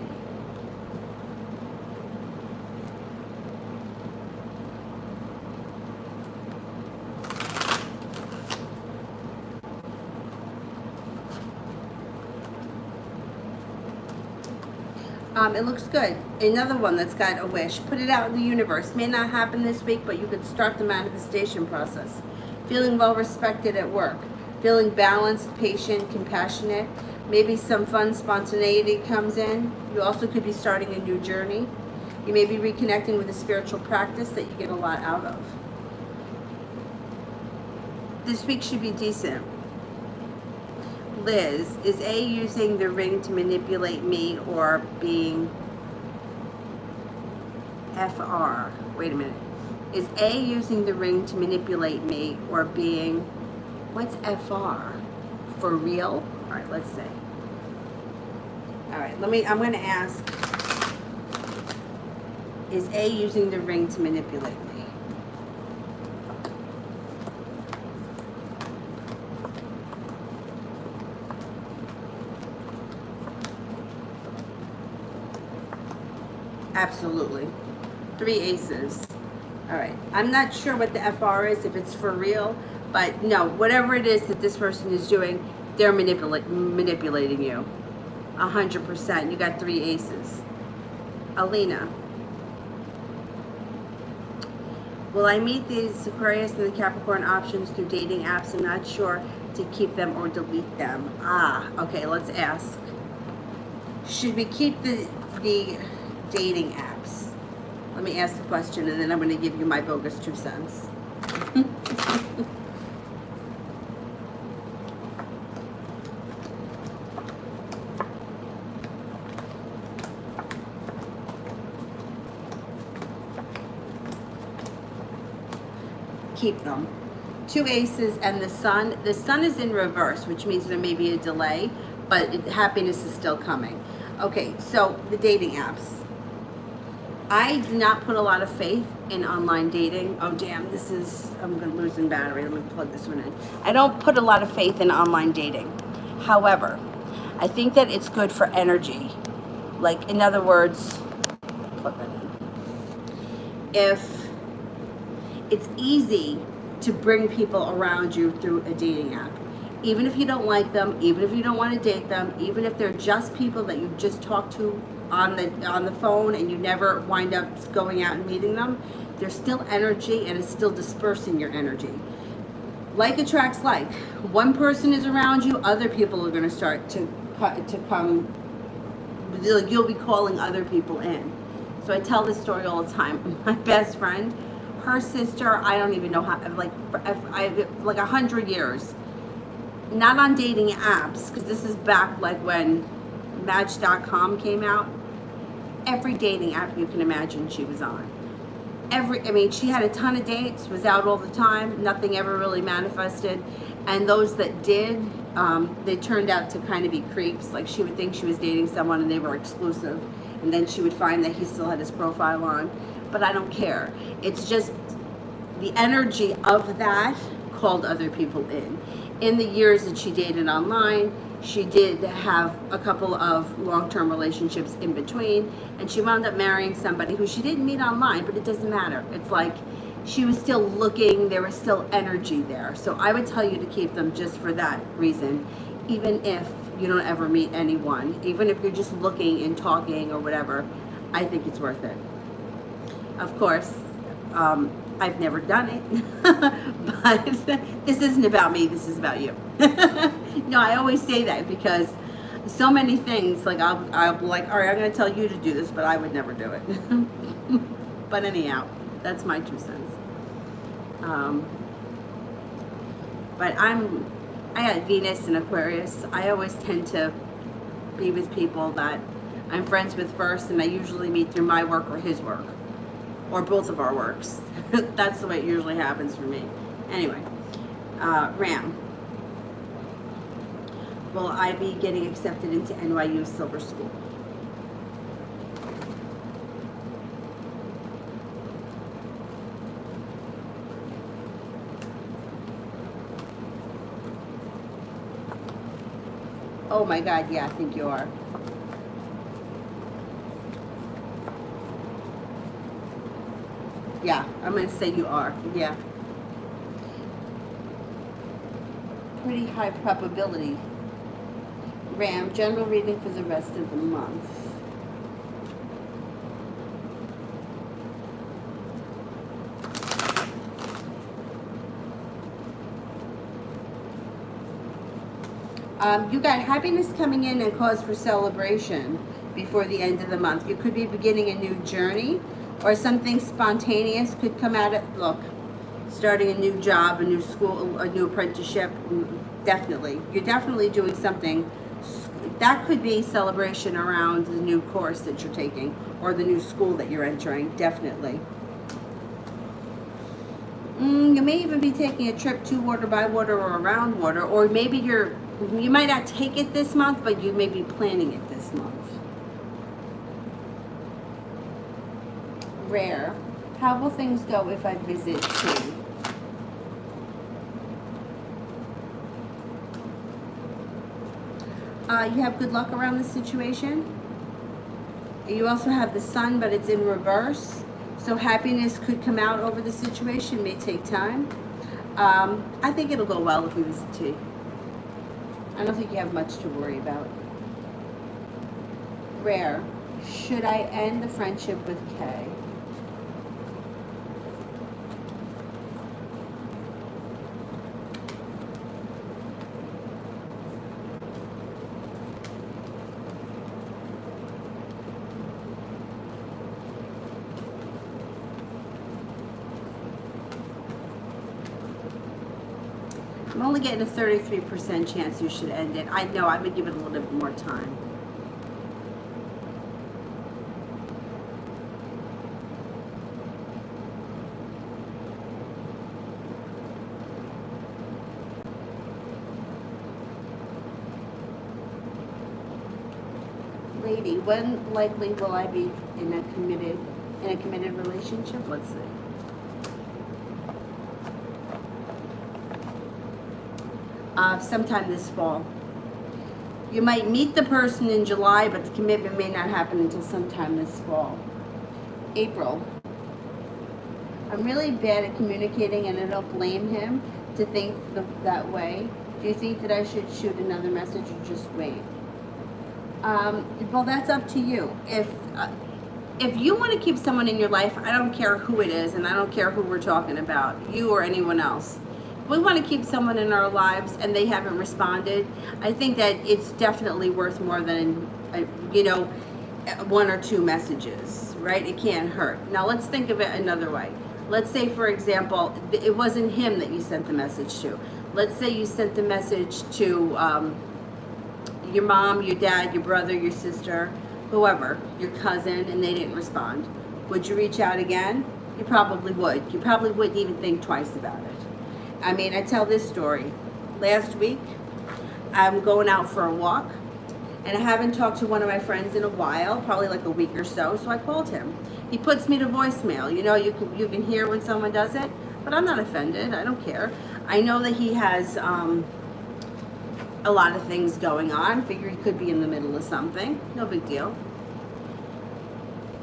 It looks good. Another one that's got a wish. Put it out in the universe. May not happen this week, but you could start the manifestation process. Feeling well respected at work. Feeling balanced, patient, compassionate. Maybe some fun spontaneity comes in. You also could be starting a new journey. You may be reconnecting with a spiritual practice that you get a lot out of. This week should be decent. Liz, is A using the ring to manipulate me or being FR? Wait a minute. Is A using the ring to manipulate me or being, what's FR? For real? All right, let's see. All right, I'm going to ask, is A using the ring to manipulate me? Absolutely. 3 aces. All right. I'm not sure what the FR is, if it's for real, but no, whatever it is that this person is doing, they're manipulating you. 100%. You got 3 aces. Alina. Will I meet these Aquarius and the Capricorn options through dating apps? I'm not sure to keep them or delete them. Okay, let's ask. Should we keep the dating apps? Let me ask the question and then I'm going to give you my bogus 2 cents. Keep them. 2 aces and the sun. The sun is in reverse, which means there may be a delay, but happiness is still coming. Okay, so the dating apps. I do not put a lot of faith in online dating. Oh damn, I'm losing battery. Let me plug this one in. I don't put a lot of faith in online dating. However, I think that it's good for energy. Like, in other words, plug that in. If it's easy to bring people around you through a dating app, even if you don't like them, even if you don't want to date them, even if they're just people that you just talk to on the phone and you never wind up going out and meeting them, there's still energy and it's still dispersing your energy. Like attracts like. One person is around you, other people are going to start to come. You'll be calling other people in. So I tell this story all the time. My best friend, her sister, I don't even know how, like 100 years. Not on dating apps, because this is back like when Match.com came out. Every dating app you can imagine she was on. She had a ton of dates, was out all the time, nothing ever really manifested. And those that did, they turned out to kind of be creeps. Like, she would think she was dating someone and they were exclusive. And then she would find that he still had his profile on. But I don't care. It's just the energy of that called other people in. In the years that she dated online, she did have a couple of long-term relationships in between, and she wound up marrying somebody who she didn't meet online, but it doesn't matter. It's like she was still looking, there was still energy there. So I would tell you to keep them just for that reason, even if you don't ever meet anyone, even if you're just looking and talking or whatever, I think it's worth it. Of course, I've never done it, but this isn't about me, this is about you. No, I always say that because so many things, like I'll be like, all right, I'm going to tell you to do this, but I would never do it. But anyhow, that's my 2 cents. But I got Venus and Aquarius. I always tend to be with people that I'm friends with first, and I usually meet through my work or his work, or both of our works. That's the way it usually happens for me. Anyway, Ram. Will I be getting accepted into NYU Silver School? Oh my God, yeah, I think you are. Yeah, I'm going to say you are. Yeah. Pretty high probability. Ram, general reading for the rest of the month. You got happiness coming in and cause for celebration before the end of the month. You could be beginning a new journey, or something spontaneous could come out of, look, starting a new job, a new school, a new apprenticeship. Definitely. You're definitely doing something. That could be celebration around the new course that you're taking, or the new school that you're entering. Definitely. You may even be taking a trip to water, by water, or around water, or maybe you might not take it this month, but you may be planning it this month. Rare. How will things go if I visit T? You have good luck around this situation. You also have the sun, but it's in reverse. So happiness could come out over the situation. It may take time. I think it'll go well if we visit T. I don't think you have much to worry about. Rare. Should I end the friendship with Kay? I'm only getting a 33% chance you should end it. I know, I would give it a little bit more time. Lady, when likely will I be in a committed in a committed relationship? Let's see. Sometime this fall. You might meet the person in July, but the commitment may not happen until sometime this fall. April. I'm really bad at communicating, and I don't blame him to think that way. Do you think that I should shoot another message or just wait? Well, that's up to you. If you want to keep someone in your life, I don't care who it is, and I don't care who we're talking about, you or anyone else. If we want to keep someone in our lives and they haven't responded, I think that it's definitely worth more than, one or two messages, right? It can't hurt. Now, let's think of it another way. Let's say, for example, it wasn't him that you sent the message to. Let's say you sent the message to your mom, your dad, your brother, your sister, whoever, your cousin, and they didn't respond. Would you reach out again? You probably would. You probably wouldn't even think twice about it. I mean, I tell this story. Last week, I'm going out for a walk, and I haven't talked to one of my friends in a while, probably like a week or so I called him. He puts me to voicemail. You can hear when someone does it, but I'm not offended. I don't care. I know that he has a lot of things going on. Figure he could be in the middle of something. No big deal.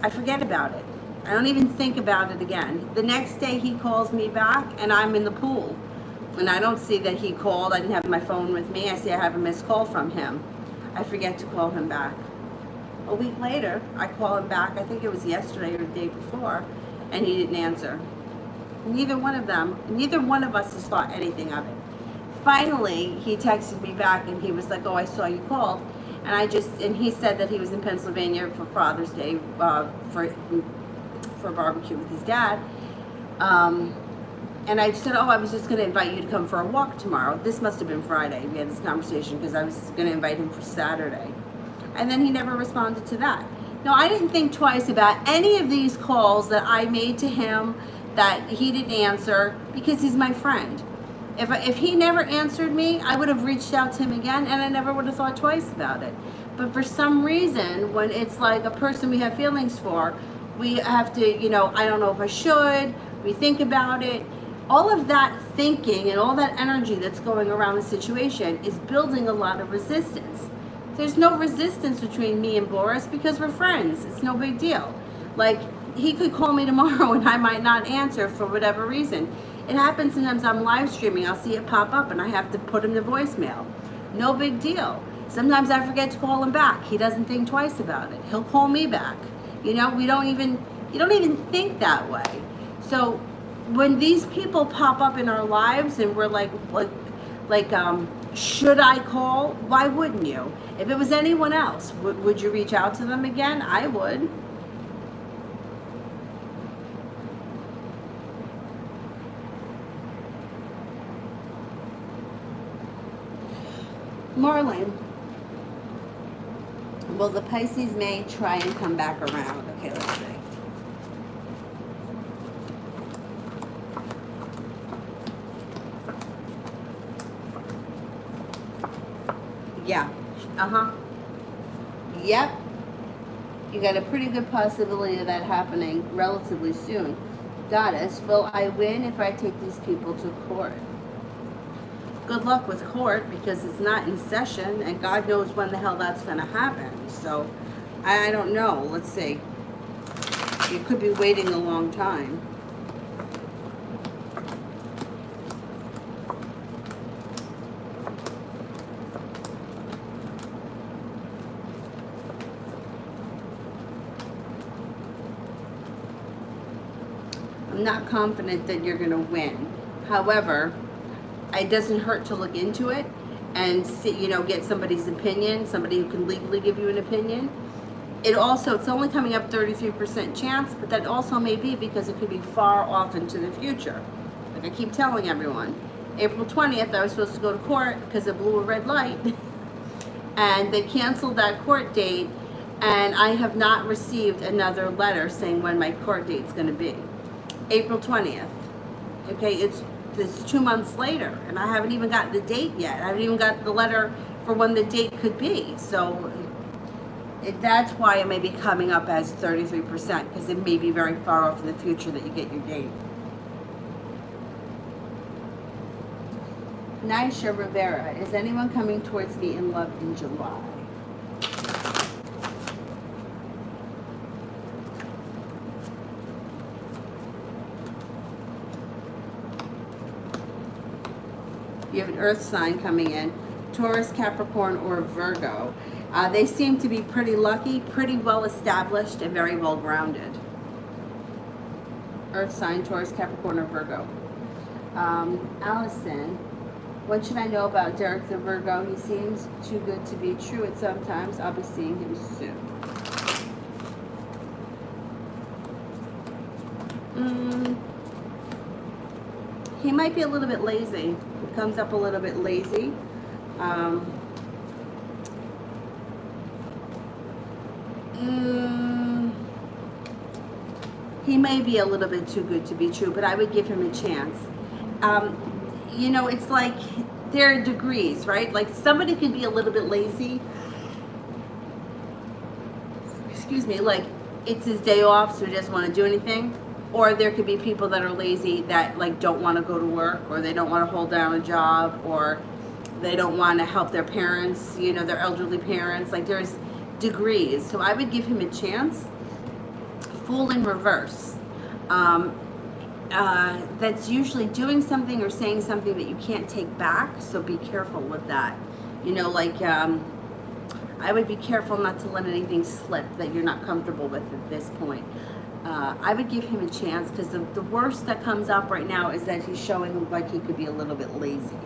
I forget about it. I don't even think about it again. The next day he calls me back, and I'm in the pool. And I don't see that he called. I didn't have my phone with me. I see I have a missed call from him. I forget to call him back. A week later, I call him back. I think it was yesterday or the day before, and he didn't answer. Neither one of us has thought anything of it. Finally, he texted me back, and he was like, "Oh, I saw you called," and he said that he was in Pennsylvania for Father's Day for a barbecue with his dad. And I said, "Oh, I was just going to invite you to come for a walk tomorrow." This must have been Friday. We had this conversation because I was going to invite him for Saturday. And then he never responded to that. Now, I didn't think twice about any of these calls that I made to him that he didn't answer because he's my friend. If he never answered me, I would have reached out to him again, and I never would have thought twice about it. But for some reason, when it's like a person we have feelings for, we have to, I don't know if I should, we think about it. All of that thinking and all that energy that's going around the situation is building a lot of resistance. There's no resistance between me and Boris because we're friends. It's no big deal. Like, he could call me tomorrow and I might not answer for whatever reason. It happens sometimes. I'm live streaming, I'll see it pop up and I have to put him to voicemail. No big deal. Sometimes I forget to call him back. He doesn't think twice about it. He'll call me back. You don't even think that way. So when these people pop up in our lives and we're like, should I call? Why wouldn't you? If it was anyone else, would you reach out to them again? I would. Marlene. Well, the Pisces may try and come back around. Okay, let's see. Yeah. Yep. You got a pretty good possibility of that happening relatively soon. Goddess, will I win if I take these people to court? Good luck with court because it's not in session and God knows when the hell that's going to happen. So, I don't know. Let's see. You could be waiting a long time. I'm not confident that you're going to win. However, it doesn't hurt to look into it and see, get somebody's opinion, somebody who can legally give you an opinion. It's only coming up 33% chance, but that also may be because it could be far off into the future. Like I keep telling everyone, April 20th, I was supposed to go to court because it blew a red light and they canceled that court date, and I have not received another letter saying when my court date's going to be. April 20th. Okay, it's 2 months later, and I haven't even got the date yet. I haven't even got the letter for when the date could be. So That's why it may be coming up as 33%, because it may be very far off in the future that you get your date. Naisha Rivera, is anyone coming towards me in love in July? You have an earth sign coming in, Taurus, Capricorn, or Virgo. They seem to be pretty lucky, pretty well established, and very well grounded. Earth sign, Taurus, Capricorn, or Virgo. Allison, what should I know about Derek the Virgo? He seems too good to be true at sometimes. I'll be seeing him soon. He might be a little bit lazy. It comes up a little bit lazy. He may be a little bit too good to be true, but I would give him a chance. You know, it's like there are degrees, right? Like somebody could be a little bit lazy. Excuse me, like it's his day off, so he doesn't want to do anything. Or there could be people that are lazy that like don't want to go to work, or they don't want to hold down a job, or they don't want to help their parents, you know, their elderly parents. Like there's degrees. So I would give him a chance. Fool in reverse. That's usually doing something or saying something that you can't take back. So be careful with that. You know, like I would be careful not to let anything slip that you're not comfortable with at this point. I would give him a chance, because the worst that comes up right now is that he's showing like he could be a little bit lazy.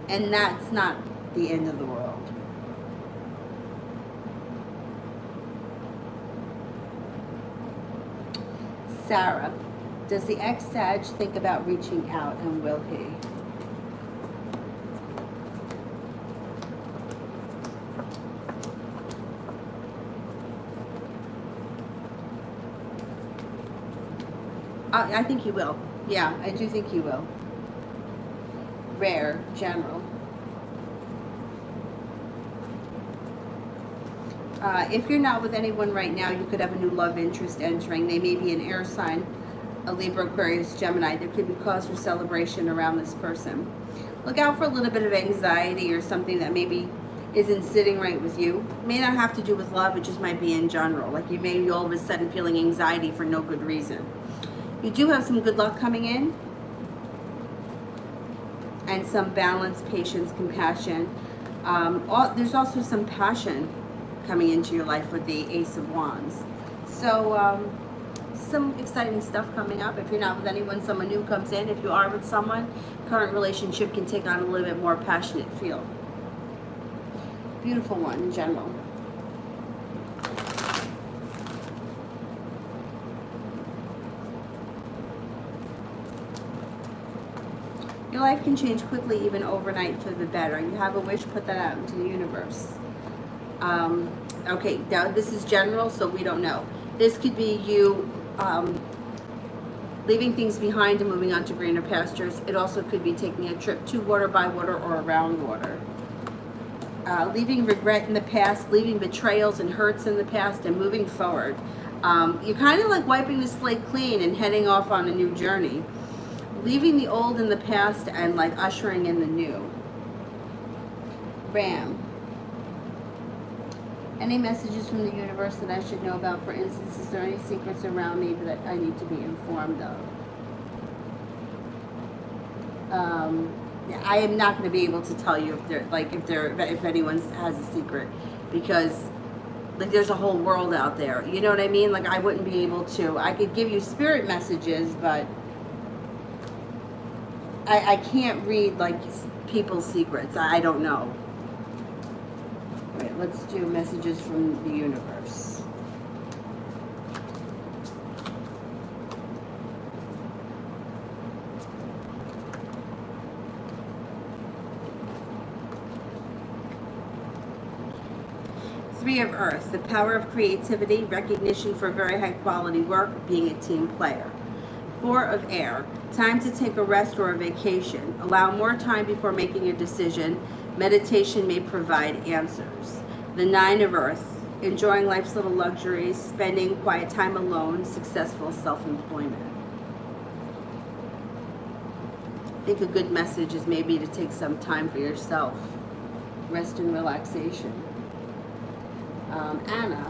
And that's not the end of the world. Sarah, does the ex-Sag think about reaching out, and will he? I think he will. Yeah, I do think he will. Rare, general. If you're not with anyone right now, you could have a new love interest entering. They may be an air sign, a Libra, Aquarius, Gemini. There could be cause for celebration around this person. Look out for a little bit of anxiety or something that maybe isn't sitting right with you. It may not have to do with love, it just might be in general. Like you may be all of a sudden feeling anxiety for no good reason. You do have some good luck coming in, and some balance, patience, compassion. There's also some passion coming into your life with the Ace of Wands. So some exciting stuff coming up. If you're not with anyone, someone new comes in. If you are with someone, current relationship can take on a little bit more passionate feel. Beautiful one in general. Your life can change quickly, even overnight, for the better. You have a wish, put that out into the universe. Okay, now this is general, so we don't know. This could be you leaving things behind and moving on to greener pastures. It also could be taking a trip to water, by water, or around water. Leaving regret in the past, leaving betrayals and hurts in the past, and moving forward. You're kind of like wiping the slate clean and heading off on a new journey. Leaving the old in the past and like ushering in the new. Ram. Any messages from the universe that I should know about? For instance, is there any secrets around me that I need to be informed of? I am not going to be able to tell you if anyone has a secret, because like there's a whole world out there. You know what I mean? Like I wouldn't be able to. I could give you spirit messages, but I can't read like people's secrets. I don't know. Wait, let's do messages from the universe. Three of Earth, the power of creativity, recognition for very high quality work, being a team player. Four of Air, time to take a rest or a vacation. Allow more time before making a decision. Meditation may provide answers. The Nine of Earth, enjoying life's little luxuries, spending quiet time alone, successful self-employment. I think a good message is maybe to take some time for yourself. Rest and relaxation. Anna,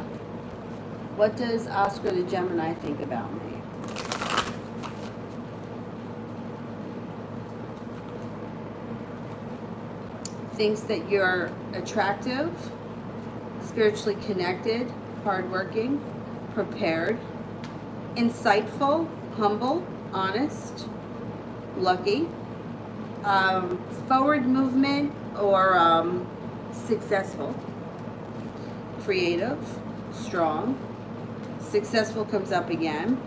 what does Oscar the Gemini think about me? Thinks that you're attractive, spiritually connected, hardworking, prepared, insightful, humble, honest, lucky, forward movement or successful, creative, strong, successful comes up again,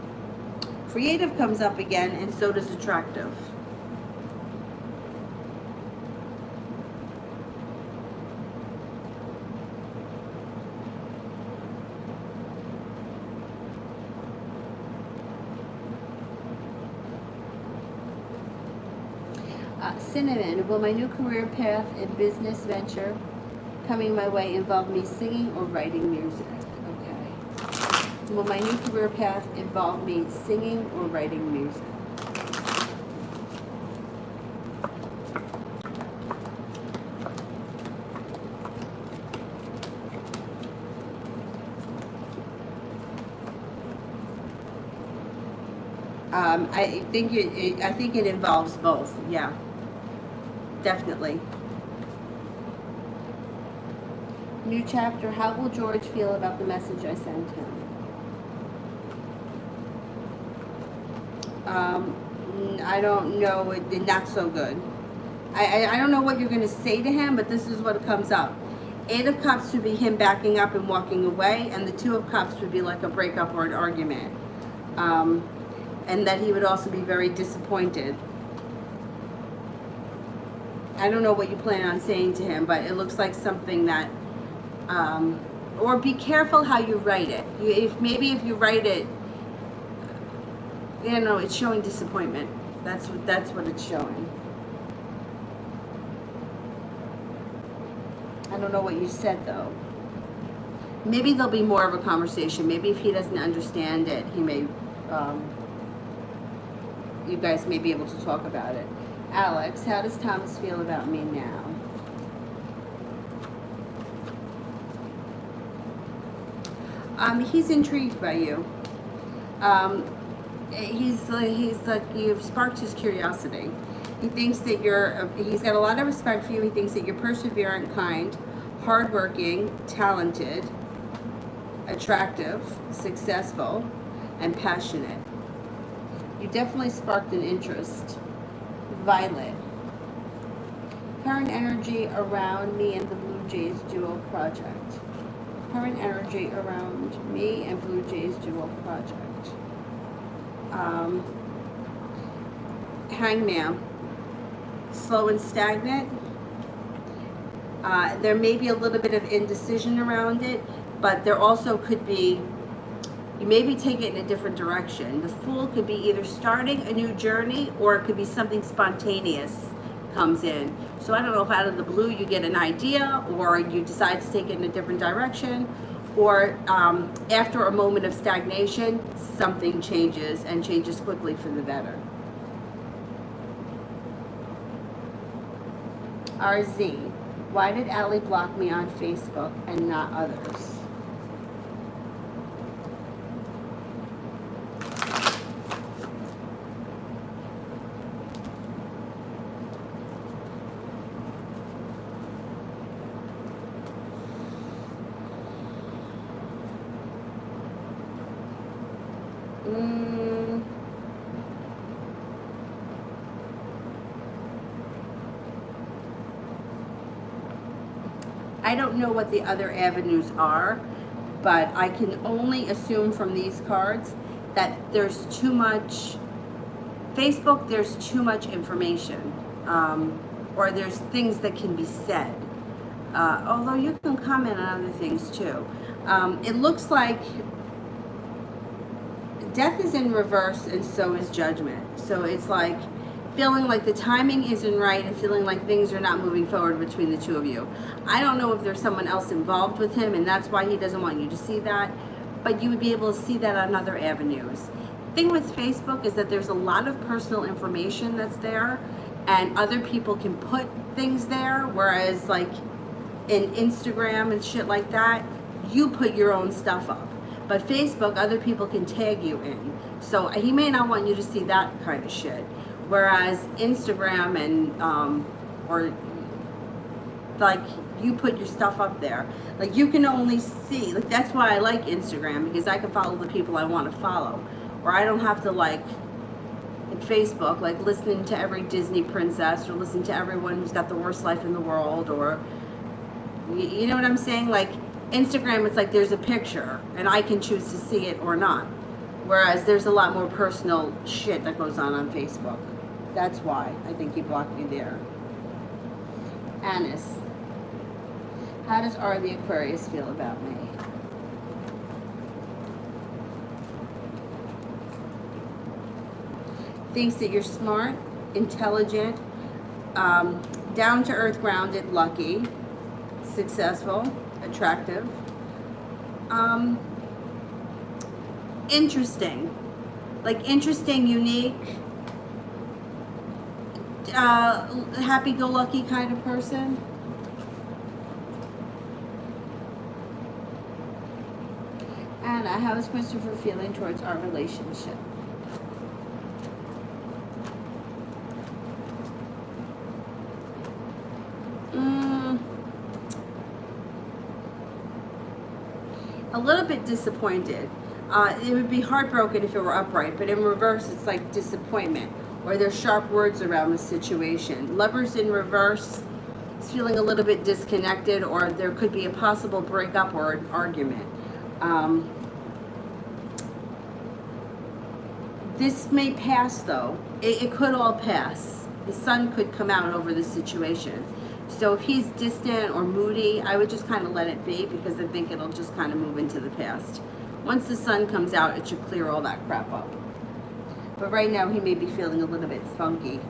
creative comes up again, and so does attractive. Cinnamon, will my new career path and business venture coming my way involve me singing or writing music? Okay. Will my new career path involve me singing or writing music? I think it involves both. Yeah. Definitely. New chapter. How will George feel about the message I sent him? I don't know. Not so good. I don't know what you're going to say to him, but this is what comes up. 8 of Cups would be him backing up and walking away, and the 2 of Cups would be like a breakup or an argument. And that he would also be very disappointed. I don't know what you plan on saying to him, but it looks like something that, or be careful how you write it. Maybe if you write it, you know, it's showing disappointment. That's what it's showing. I don't know what you said though. Maybe there'll be more of a conversation. Maybe if he doesn't understand it, he may, you guys may be able to talk about it. Alex, how does Thomas feel about me now? He's intrigued by you. He's like you've sparked his curiosity. He thinks that he's got a lot of respect for you. He thinks that you're perseverant, kind, hardworking, talented, attractive, successful, and passionate. You definitely sparked an interest. Violet. Current energy around me and the Blue Jays Duo project. Current energy around me and Blue Jays Duo project. Hangman. Slow and stagnant. There may be a little bit of indecision around it, but there also could be, you maybe take it in a different direction. The Fool could be either starting a new journey or it could be something spontaneous comes in. So I don't know if out of the blue you get an idea or you decide to take it in a different direction, or after a moment of stagnation, something changes and changes quickly for the better. RZ, why did Allie block me on Facebook and not others? I don't know what the other avenues are, but I can only assume from these cards that there's too much, Facebook, there's too much information, or there's things that can be said. Although you can comment on other things too. It looks like Death is in reverse and so is Judgment. So it's like feeling like the timing isn't right and feeling like things are not moving forward between the two of you. I don't know if there's someone else involved with him and that's why he doesn't want you to see that, but you would be able to see that on other avenues. Thing with Facebook is that there's a lot of personal information that's there and other people can put things there, whereas like in Instagram and shit like that, you put your own stuff up. But Facebook, other people can tag you in. So he may not want you to see that kind of shit. Whereas Instagram and, or like you put your stuff up there. Like you can only see, like that's why I like Instagram, because I can follow the people I want to follow. Or I don't have to like Facebook, like listening to every Disney princess or listen to everyone who's got the worst life in the world, or you know what I'm saying? Like Instagram, it's like there's a picture and I can choose to see it or not. Whereas there's a lot more personal shit that goes on Facebook. That's why I think he blocked you there. Anis, how does R the Aquarius feel about me? Thinks that you're smart, intelligent, down to earth, grounded, lucky, successful, attractive, interesting, like interesting, unique, happy-go-lucky kind of person. Anna, how is Christopher feeling towards our relationship? A little bit disappointed. It would be heartbroken if it were upright, but in reverse it's like disappointment, or there's sharp words around the situation. Lovers in reverse is feeling a little bit disconnected, or there could be a possible breakup or an argument. This may pass though. It could all pass. The sun could come out over the situation. So if he's distant or moody, I would just kind of let it be, because I think it'll just kind of move into the past. Once the sun comes out, it should clear all that crap up. But right now, he may be feeling a little bit funky.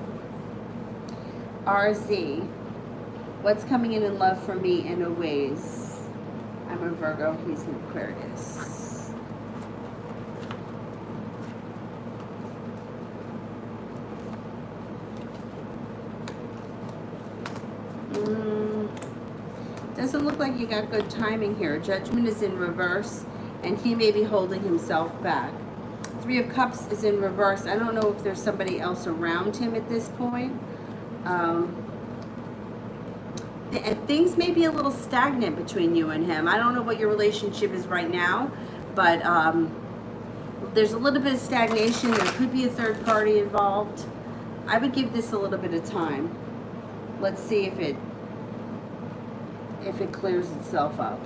RZ, what's coming in love for me in a ways? I'm a Virgo, he's an Aquarius. Doesn't look like you got good timing here. Judgment is in reverse, and he may be holding himself back. Three of Cups is in reverse. I don't know if there's somebody else around him at this point. And things may be a little stagnant between you and him. I don't know what your relationship is right now, but there's a little bit of stagnation. There could be a third party involved. I would give this a little bit of time. Let's see if it clears itself up.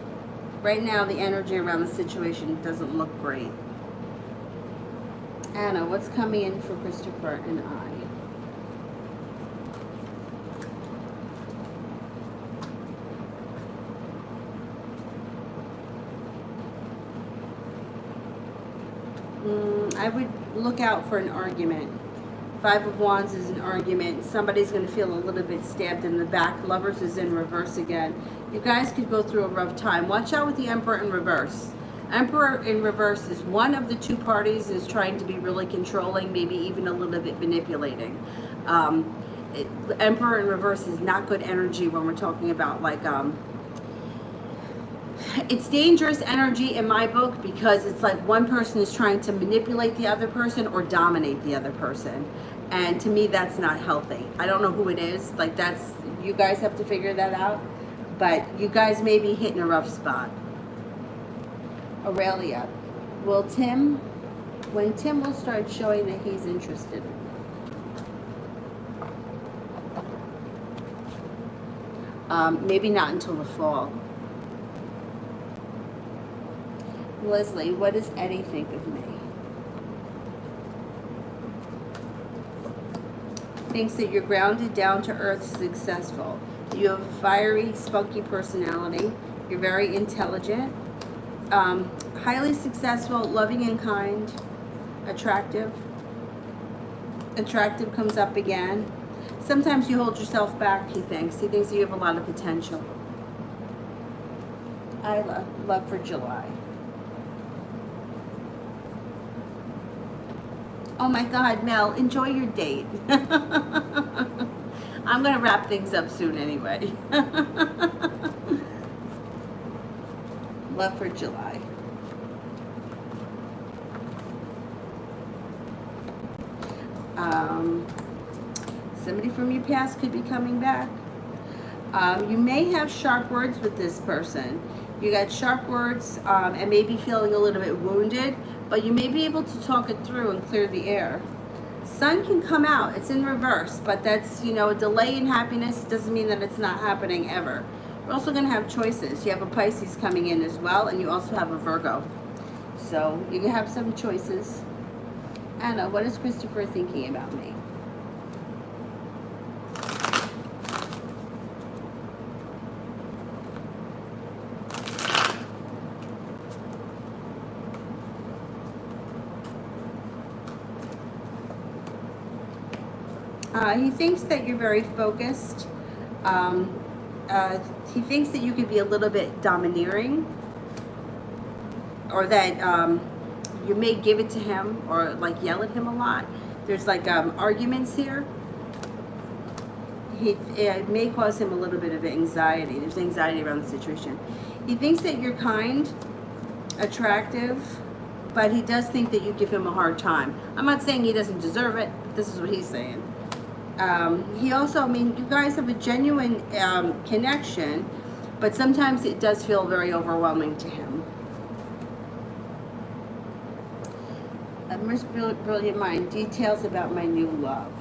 Right now, the energy around the situation doesn't look great. Anna, what's coming in for Christopher and I? I would look out for an argument. Five of Wands is an argument. Somebody's going to feel a little bit stabbed in the back. Lovers is in reverse again. You guys could go through a rough time. Watch out with the Emperor in reverse. Emperor in reverse is one of the two parties is trying to be really controlling, maybe even a little bit manipulating. Emperor in reverse is not good energy when we're talking about like it's dangerous energy in my book, because it's like one person is trying to manipulate the other person or dominate the other person, and to me that's not healthy. I don't know who it is, like that's, you guys have to figure that out, but you guys may be hitting a rough spot. Aurelia, when Tim will start showing that he's interested. Maybe not until the fall. Leslie, what does Eddie think of me? Thinks that you're grounded, down to earth, successful. You have a fiery, spunky personality. You're very intelligent, highly successful, loving and kind, attractive. Attractive comes up again. Sometimes you hold yourself back, he thinks. He thinks you have a lot of potential. I love for July. Oh my God, Mel, enjoy your date. I'm going to wrap things up soon anyway. Love for July. Somebody from your past could be coming back. You may have sharp words with this person. You got sharp words and maybe feeling a little bit wounded, but you may be able to talk it through and clear the air. Sun can come out. It's in reverse, but that's, you know, a delay in happiness doesn't mean that it's not happening ever. You're also going to have choices. You have a Pisces coming in as well, and you also have a Virgo. So you have some choices. Anna, what is Christopher thinking about me? He thinks that you're very focused. He thinks that you could be a little bit domineering, or that you may give it to him or like yell at him a lot. There's like arguments here. It may cause him a little bit of anxiety. There's anxiety around the situation. He thinks that you're kind, attractive, but he does think that you give him a hard time. I'm not saying he doesn't deserve it. This is what he's saying. He also, I mean, you guys have a genuine connection, but sometimes it does feel very overwhelming to him. Most brilliant mind, details about my new love.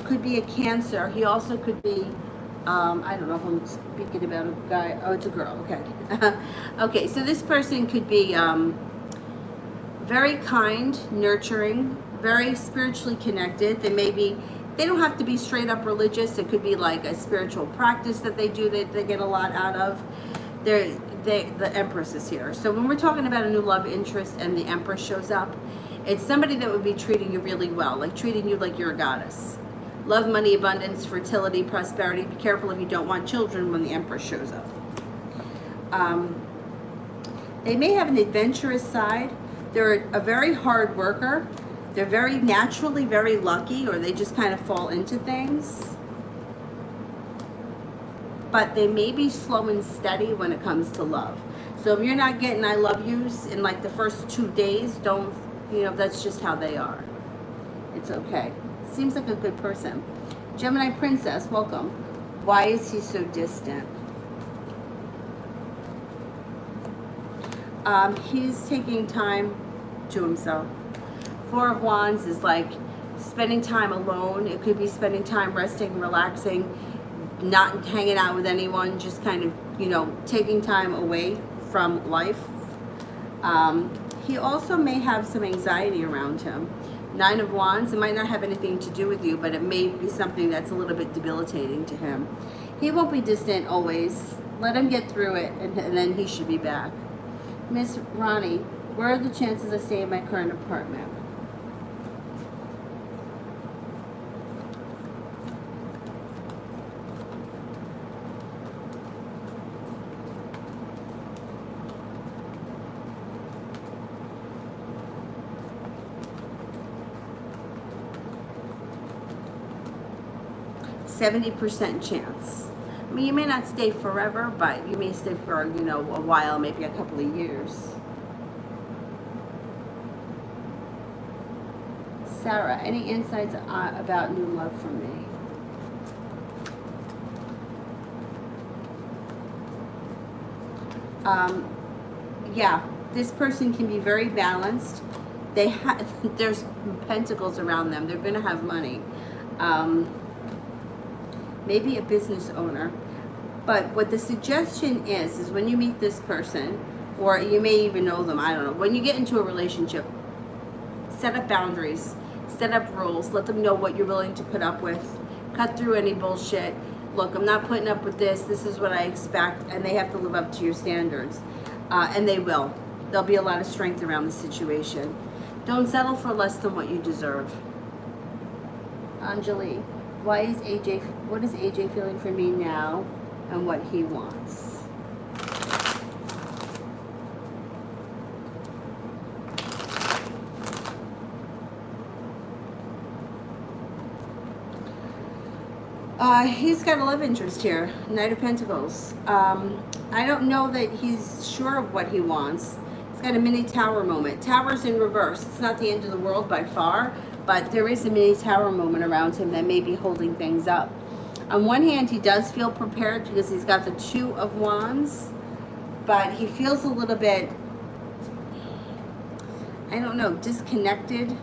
Could be a Cancer. He also could be, I don't know if I'm speaking about a guy. Oh, it's a girl. Okay. Okay, so this person could be very kind, nurturing, very spiritually connected. They don't have to be straight up religious. It could be like a spiritual practice that they do that they get a lot out of. The Empress is here. So when we're talking about a new love interest and the Empress shows up, it's somebody that would be treating you really well, like treating you like you're a goddess. Love, money, abundance, fertility, prosperity. Be careful if you don't want children when the Empress shows up. They may have an adventurous side. They're a very hard worker. They're very naturally very lucky, or they just kind of fall into things. But they may be slow and steady when it comes to love. So if you're not getting I love yous in like the first 2 days, don't, you know, that's just how they are. It's okay. Seems like a good person. Gemini Princess, welcome. Why is he so distant? He's taking time to himself. Four of Wands is like spending time alone. It could be spending time resting, relaxing, not hanging out with anyone, just kind of, you know, taking time away from life. He also may have some anxiety around him. Nine of Wands, it might not have anything to do with you, but it may be something that's a little bit debilitating to him. He won't be distant always. Let him get through it, and then he should be back. Miss Ronnie, where are the chances I stay in my current apartment? %70 chance. I mean, you may not stay forever, but you may stay for, you know, a while, maybe a couple of years. Sarah, any insights about new love from me? Yeah, this person can be very balanced. There's pentacles around them. They're going to have money. Maybe a business owner. But what the suggestion is when you meet this person, or you may even know them, I don't know, when you get into a relationship, set up boundaries, set up rules, let them know what you're willing to put up with, cut through any bullshit. look, I'm not putting up with this. This is what I expect. And they have to live up to your standards. And they will. There'll be a lot of strength around the situation. Don't settle for less than what you deserve. Anjali, what is AJ feeling for me now and what he wants? He's got a love interest here, Knight of Pentacles. I don't know that he's sure of what he wants. He's got a mini tower moment. Tower's in reverse. It's not the end of the world by far, but there is a mini tower moment around him that may be holding things up. On one hand, he does feel prepared because he's got the Two of Wands, but he feels a little bit, I don't know, disconnected.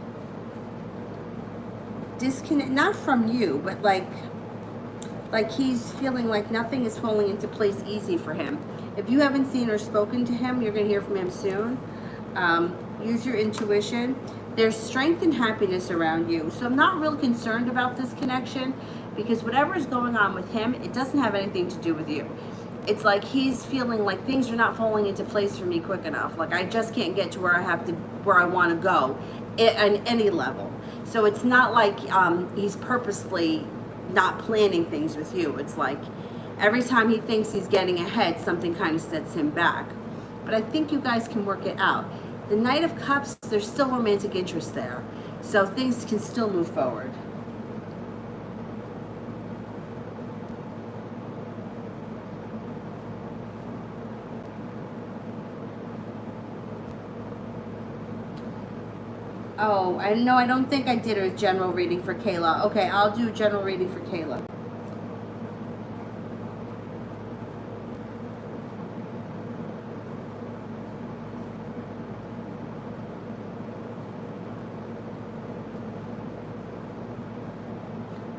Not from you, but like he's feeling like nothing is falling into place easy for him. If you haven't seen or spoken to him, you're going to hear from him soon. Use your intuition. There's strength and happiness around you. So I'm not real concerned about this connection because whatever is going on with him, it doesn't have anything to do with you. It's like he's feeling like things are not falling into place for me quick enough. Like I just can't get to where I want to go at any level. So it's not like he's purposely not planning things with you. It's like every time he thinks he's getting ahead, something kind of sets him back. But I think you guys can work it out. The Knight of Cups, there's still romantic interest there. So things can still move forward. Oh, I don't think I did a general reading for Kayla. Okay, I'll do a general reading for Kayla.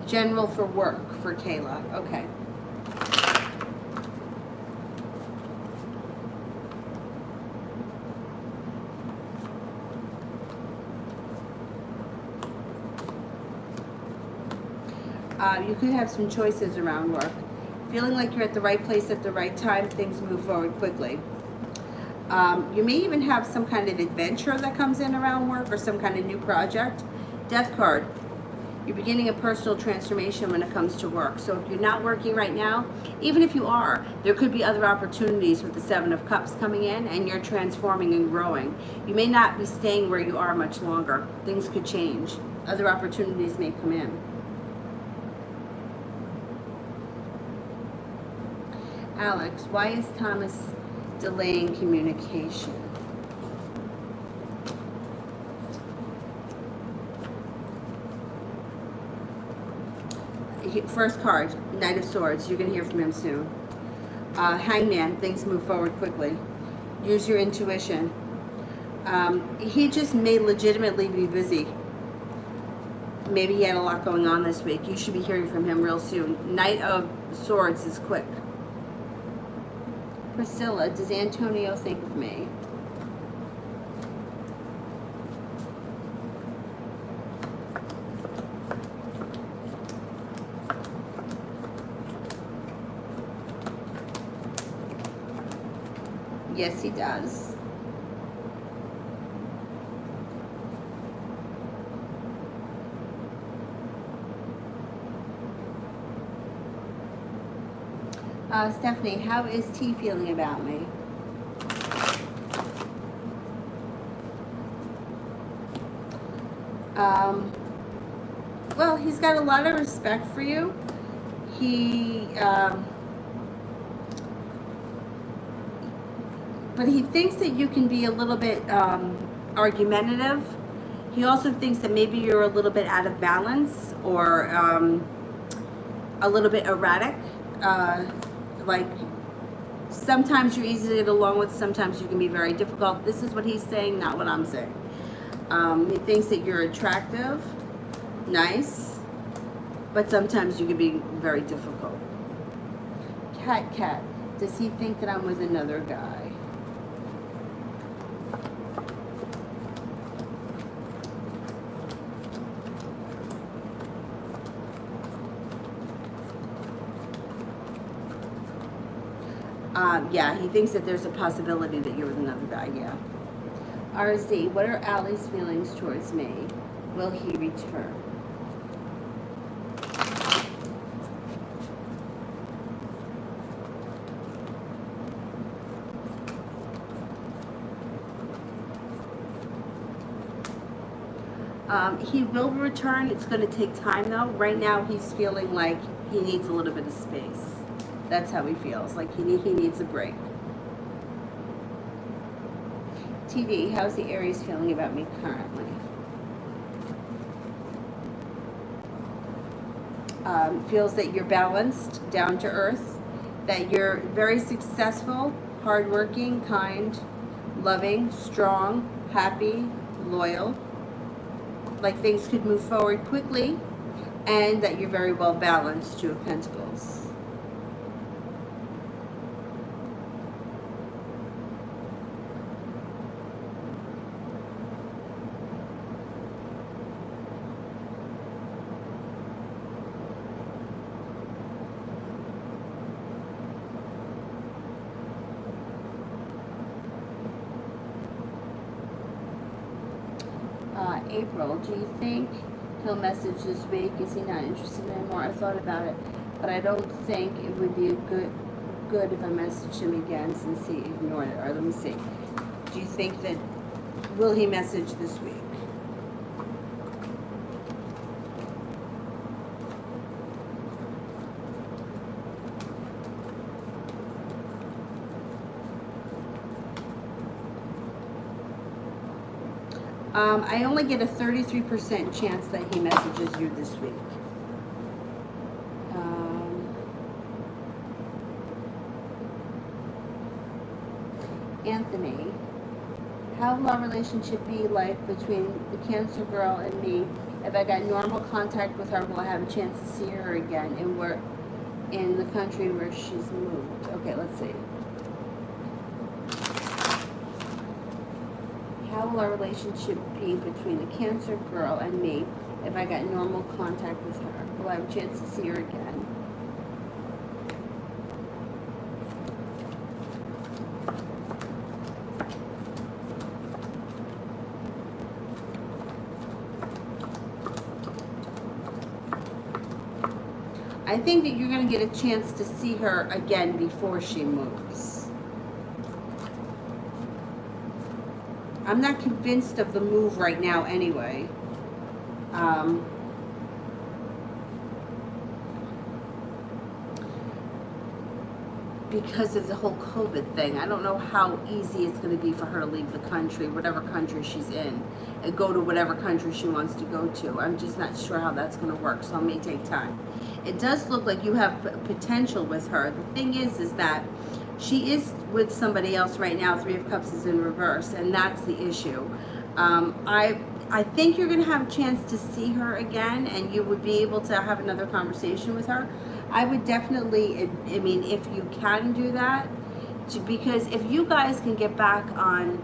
General for work for Kayla. Okay. You could have some choices around work. Feeling like you're at the right place at the right time, things move forward quickly. You may even have some kind of adventure that comes in around work or some kind of new project. Death card. You're beginning a personal transformation when it comes to work. So if you're not working right now, even if you are, there could be other opportunities with the Seven of Cups coming in and you're transforming and growing. You may not be staying where you are much longer. Things could change. Other opportunities may come in. Alex, why is Thomas delaying communication? First card, Knight of Swords. You're going to hear from him soon. Hangman, things move forward quickly. Use your intuition. He just may legitimately be busy. Maybe he had a lot going on this week. You should be hearing from him real soon. Knight of Swords is quick. Priscilla, does Antonio think of me? Yes, he does. Stephanie, how is T feeling about me? Well, he's got a lot of respect for you. But he thinks that you can be a little bit argumentative. He also thinks that maybe you're a little bit out of balance or a little bit erratic. Like sometimes you're easy to get along with, sometimes you can be very difficult. This is what he's saying, not what I'm saying. He thinks that you're attractive, nice, but sometimes you can be very difficult. Cat, does he think that I'm with another guy? Yeah, he thinks that there's a possibility that you're with another guy, yeah. RZ, what are Allie's feelings towards me? Will he return? He will return. It's going to take time though. Right now he's feeling like he needs a little bit of space. That's how he feels, like he needs a break. TV, how's the Aries feeling about me currently? Feels that you're balanced, down to earth, that you're very successful, hardworking, kind, loving, strong, happy, loyal. Like things could move forward quickly, and that you're very well balanced. Two of Pentacles. April, do you think he'll message this week? Is he not interested anymore? I thought about it, but I don't think it would be a good if I messaged him again since he ignored it. Or let me see. Do you think that, will he message this week? I only get a 33% chance that he messages you this week. Anthony, how will our relationship be like between the Cancer girl and me? If I got normal contact with her, will I have a chance to see her again? And we're in the country where she's moved. Okay, let's see. How will our relationship be between the Cancer girl and me if I got normal contact with her? Will I have a chance to see her again? I think that you're going to get a chance to see her again before she moves. I'm not convinced of the move right now anyway. Because of the whole COVID thing. I don't know how easy it's going to be for her to leave the country, whatever country she's in, and go to whatever country she wants to go to. I'm just not sure how that's going to work, so it may take time. It does look like you have potential with her. The thing is that she is with somebody else right now. Three of Cups is in reverse, and that's the issue. I think you're going to have a chance to see her again, and you would be able to have another conversation with her. I would definitely, I mean, if you can do that, because if you guys can get back on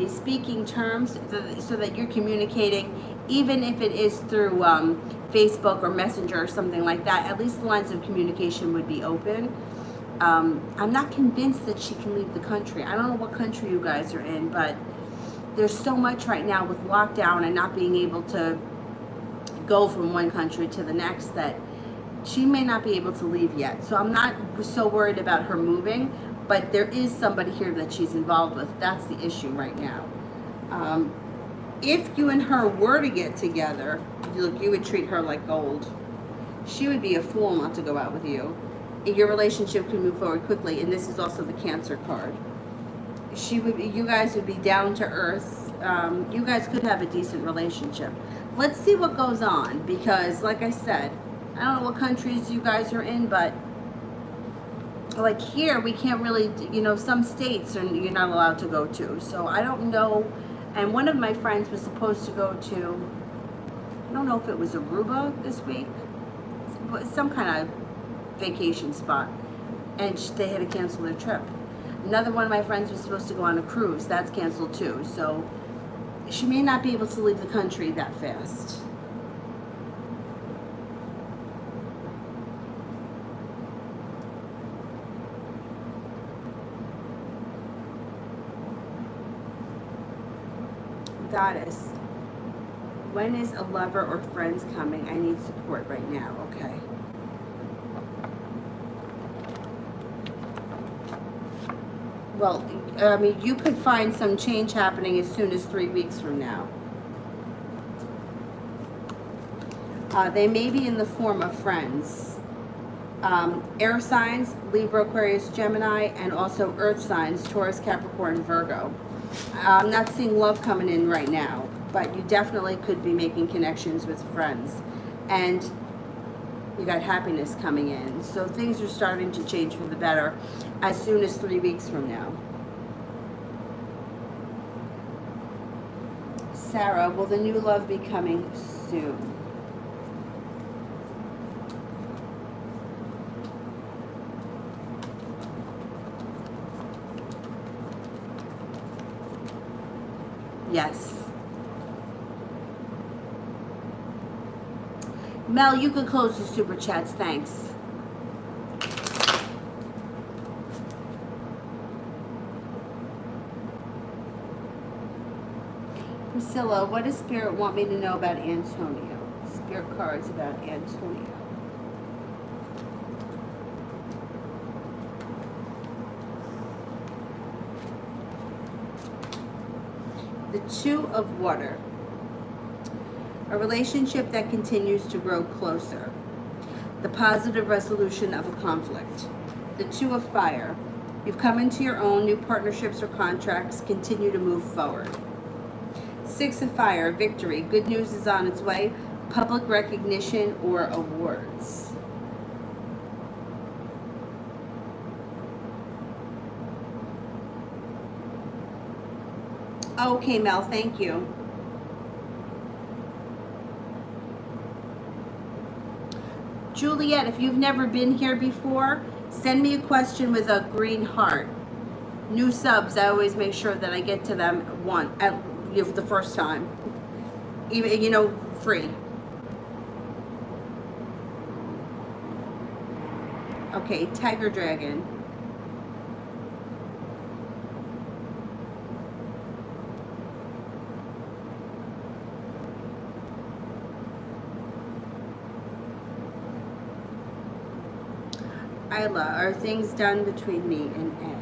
speaking terms, so that you're communicating, even if it is through Facebook or Messenger or something like that, at least the lines of communication would be open. I'm not convinced that she can leave the country. I don't know what country you guys are in, but there's so much right now with lockdown and not being able to go from one country to the next that she may not be able to leave yet. So I'm not so worried about her moving, but there is somebody here that she's involved with. That's the issue right now. If you and her were to get together, you would treat her like gold. She would be a fool not to go out with you. Your relationship could move forward quickly, and this is also the Cancer card. You guys would be down to earth. You guys could have a decent relationship. Let's see what goes on, because like I said, I don't know what countries you guys are in, but like here we can't really, some states you're not allowed to go to. So I don't know. And one of my friends was supposed to go to, I don't know if it was Aruba this week, some kind of vacation spot, and they had to cancel their trip. Another one of my friends was supposed to go on a cruise. That's canceled too. So she may not be able to leave the country that fast. Goddess, when is a lover or friends coming? I need support right now. Okay. Well, I mean, you could find some change happening as soon as 3 weeks from now. They may be in the form of friends. Air signs, Libra, Aquarius, Gemini, and also earth signs, Taurus, Capricorn, Virgo. I'm not seeing love coming in right now, but you definitely could be making connections with friends. And you got happiness coming in. So things are starting to change for the better as soon as 3 weeks from now. Sarah, will the new love be coming soon? Yes. Mel, you could close the super chats, thanks. Priscilla, what does Spirit want me to know about Antonio? Spirit cards about Antonio. The Two of Water. A relationship that continues to grow closer. The positive resolution of a conflict. The Two of Fire. You've come into your own. New partnerships or contracts continue to move forward. Six of Fire. Victory. Good news is on its way. Public recognition or awards. Okay, Mel, thank you. Juliet, if you've never been here before, send me a question with a green heart. New subs, I always make sure that I get to them the first time. Even, free. Okay, Tiger Dragon. Isla, are things done between me and A?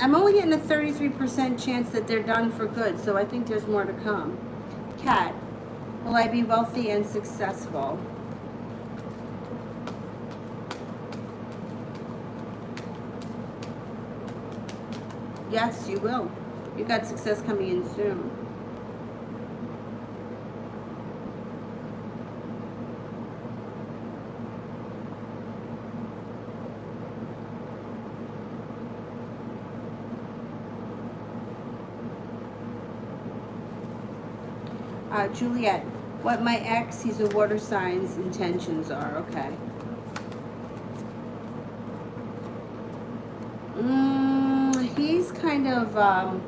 I'm only getting a 33% chance that they're done for good, so I think there's more to come. Cat, will I be wealthy and successful? Yes, you will. You got success coming in soon. Juliet, what my ex, he's a water sign's intentions are. Okay. He's kind of,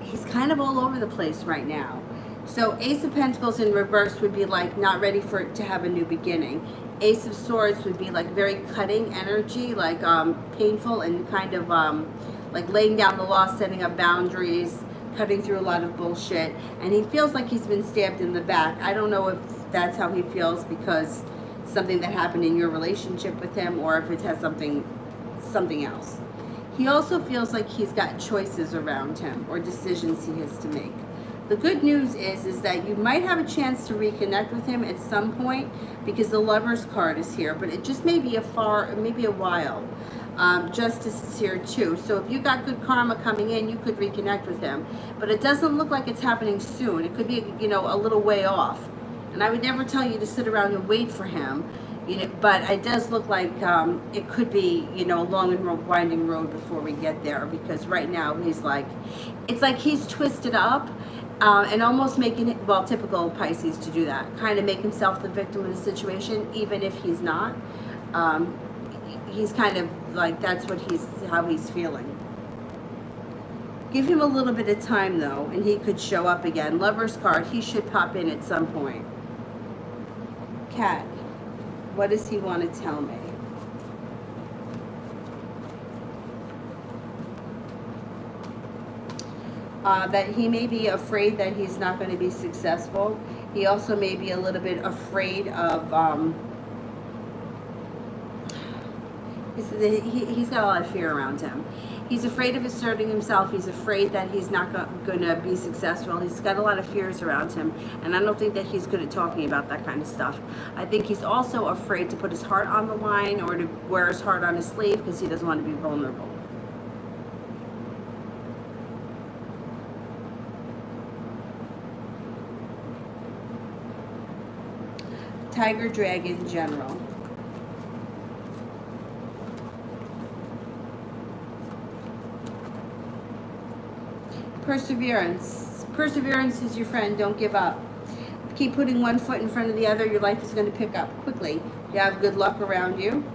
he's kind of all over the place right now. So Ace of Pentacles in reverse would be like not ready for it to have a new beginning. Ace of Swords would be like very cutting energy, like painful and kind of like laying down the law, setting up boundaries, cutting through a lot of bullshit. And he feels like he's been stabbed in the back. I don't know if that's how he feels because something that happened in your relationship with him, or if it has something else. He also feels like he's got choices around him or decisions he has to make. The good news is that you might have a chance to reconnect with him at some point because the Lover's card is here, but it just may be maybe a while. Justice is here too. So if you got good karma coming in, you could reconnect with him. But it doesn't look like it's happening soon. It could be, a little way off. And I would never tell you to sit around and wait for him, but it does look like it could be, a long and winding road before we get there, because right now it's like he's twisted up and almost making it, well, typical Pisces to do that, kind of make himself the victim of the situation, even if he's not. he's kind of like, that's what how he's feeling. Give him a little bit of time though, and he could show up again. Lover's card, he should pop in at some point. Cat, what does he want to tell me? That he may be afraid that he's not going to be successful. He also may be a little bit afraid of, he's got a lot of fear around him. He's afraid of asserting himself. He's afraid that he's not going to be successful. He's got a lot of fears around him. And I don't think that he's good at talking about that kind of stuff. I think he's also afraid to put his heart on the line or to wear his heart on his sleeve because he doesn't want to be vulnerable. Tiger, dragon, general. Perseverance. Perseverance is your friend. Don't give up. Keep putting one foot in front of the other. Your life is going to pick up quickly. You have good luck around you.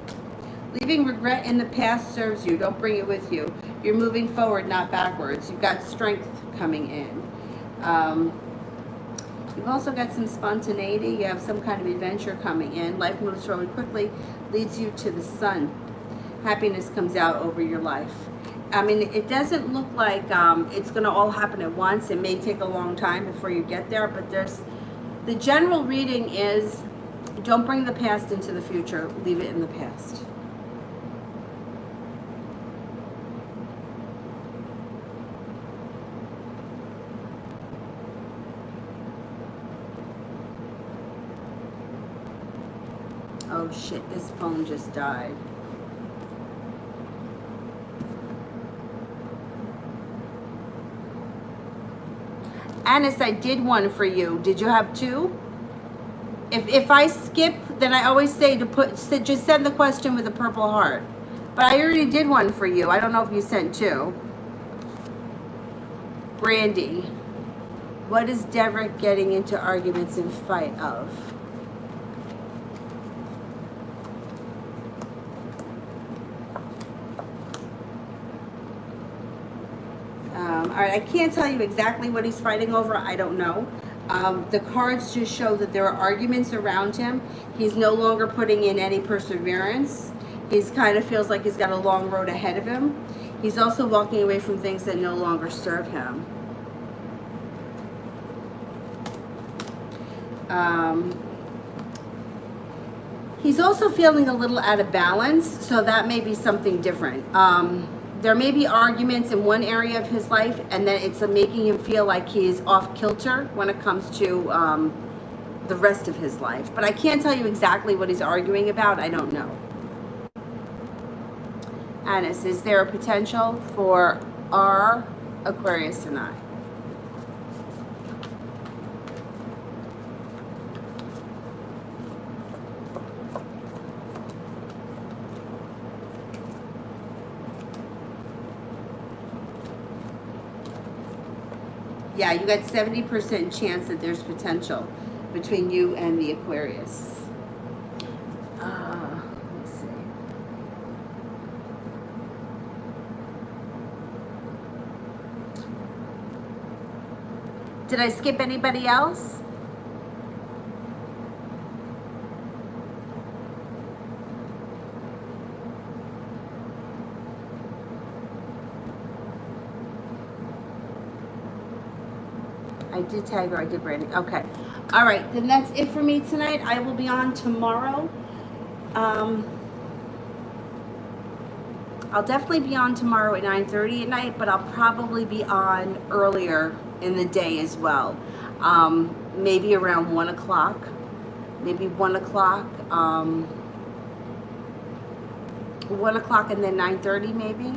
Leaving regret in the past serves you. Don't bring it with you. You're moving forward, not backwards. You've got strength coming in. You've also got some spontaneity. You have some kind of adventure coming in. Life moves forward quickly, leads you to the sun. Happiness comes out over your life. I mean, it doesn't look like it's going to all happen at once. It may take a long time before you get there, but the general reading is, don't bring the past into the future. Leave it in the past. Oh shit, this phone just died. Anis, I did one for you. Did you have two? If I skip, then I always say to just send the question with a purple heart. But I already did one for you. I don't know if you sent two. Brandy, what is Derek getting into arguments and fight of? All right, I can't tell you exactly what he's fighting over. I don't know. The cards just show that there are arguments around him. He's no longer putting in any perseverance. He's kind of feels like he's got a long road ahead of him. He's also walking away from things that no longer serve him. He's also feeling a little out of balance, so that may be something different. There may be arguments in one area of his life, and then it's making him feel like he's off kilter when it comes to the rest of his life. But I can't tell you exactly what he's arguing about. I don't know. Anis, is there a potential for our Aquarius and I? Yeah, you got 70% chance that there's potential between you and the Aquarius. Let's see. Did I skip anybody else? I did tag her, I did branding. Okay. All right, then that's it for me tonight. I will be on tomorrow. I'll definitely be on tomorrow at 9:30 at night, but I'll probably be on earlier in the day as well. Maybe around 1 o'clock. Maybe 1 o'clock. 1 o'clock and then 9:30 maybe.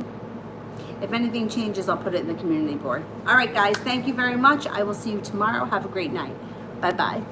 If anything changes, I'll put it in the community board. All right, guys, thank you very much. I will see you tomorrow. Have a great night. Bye-bye.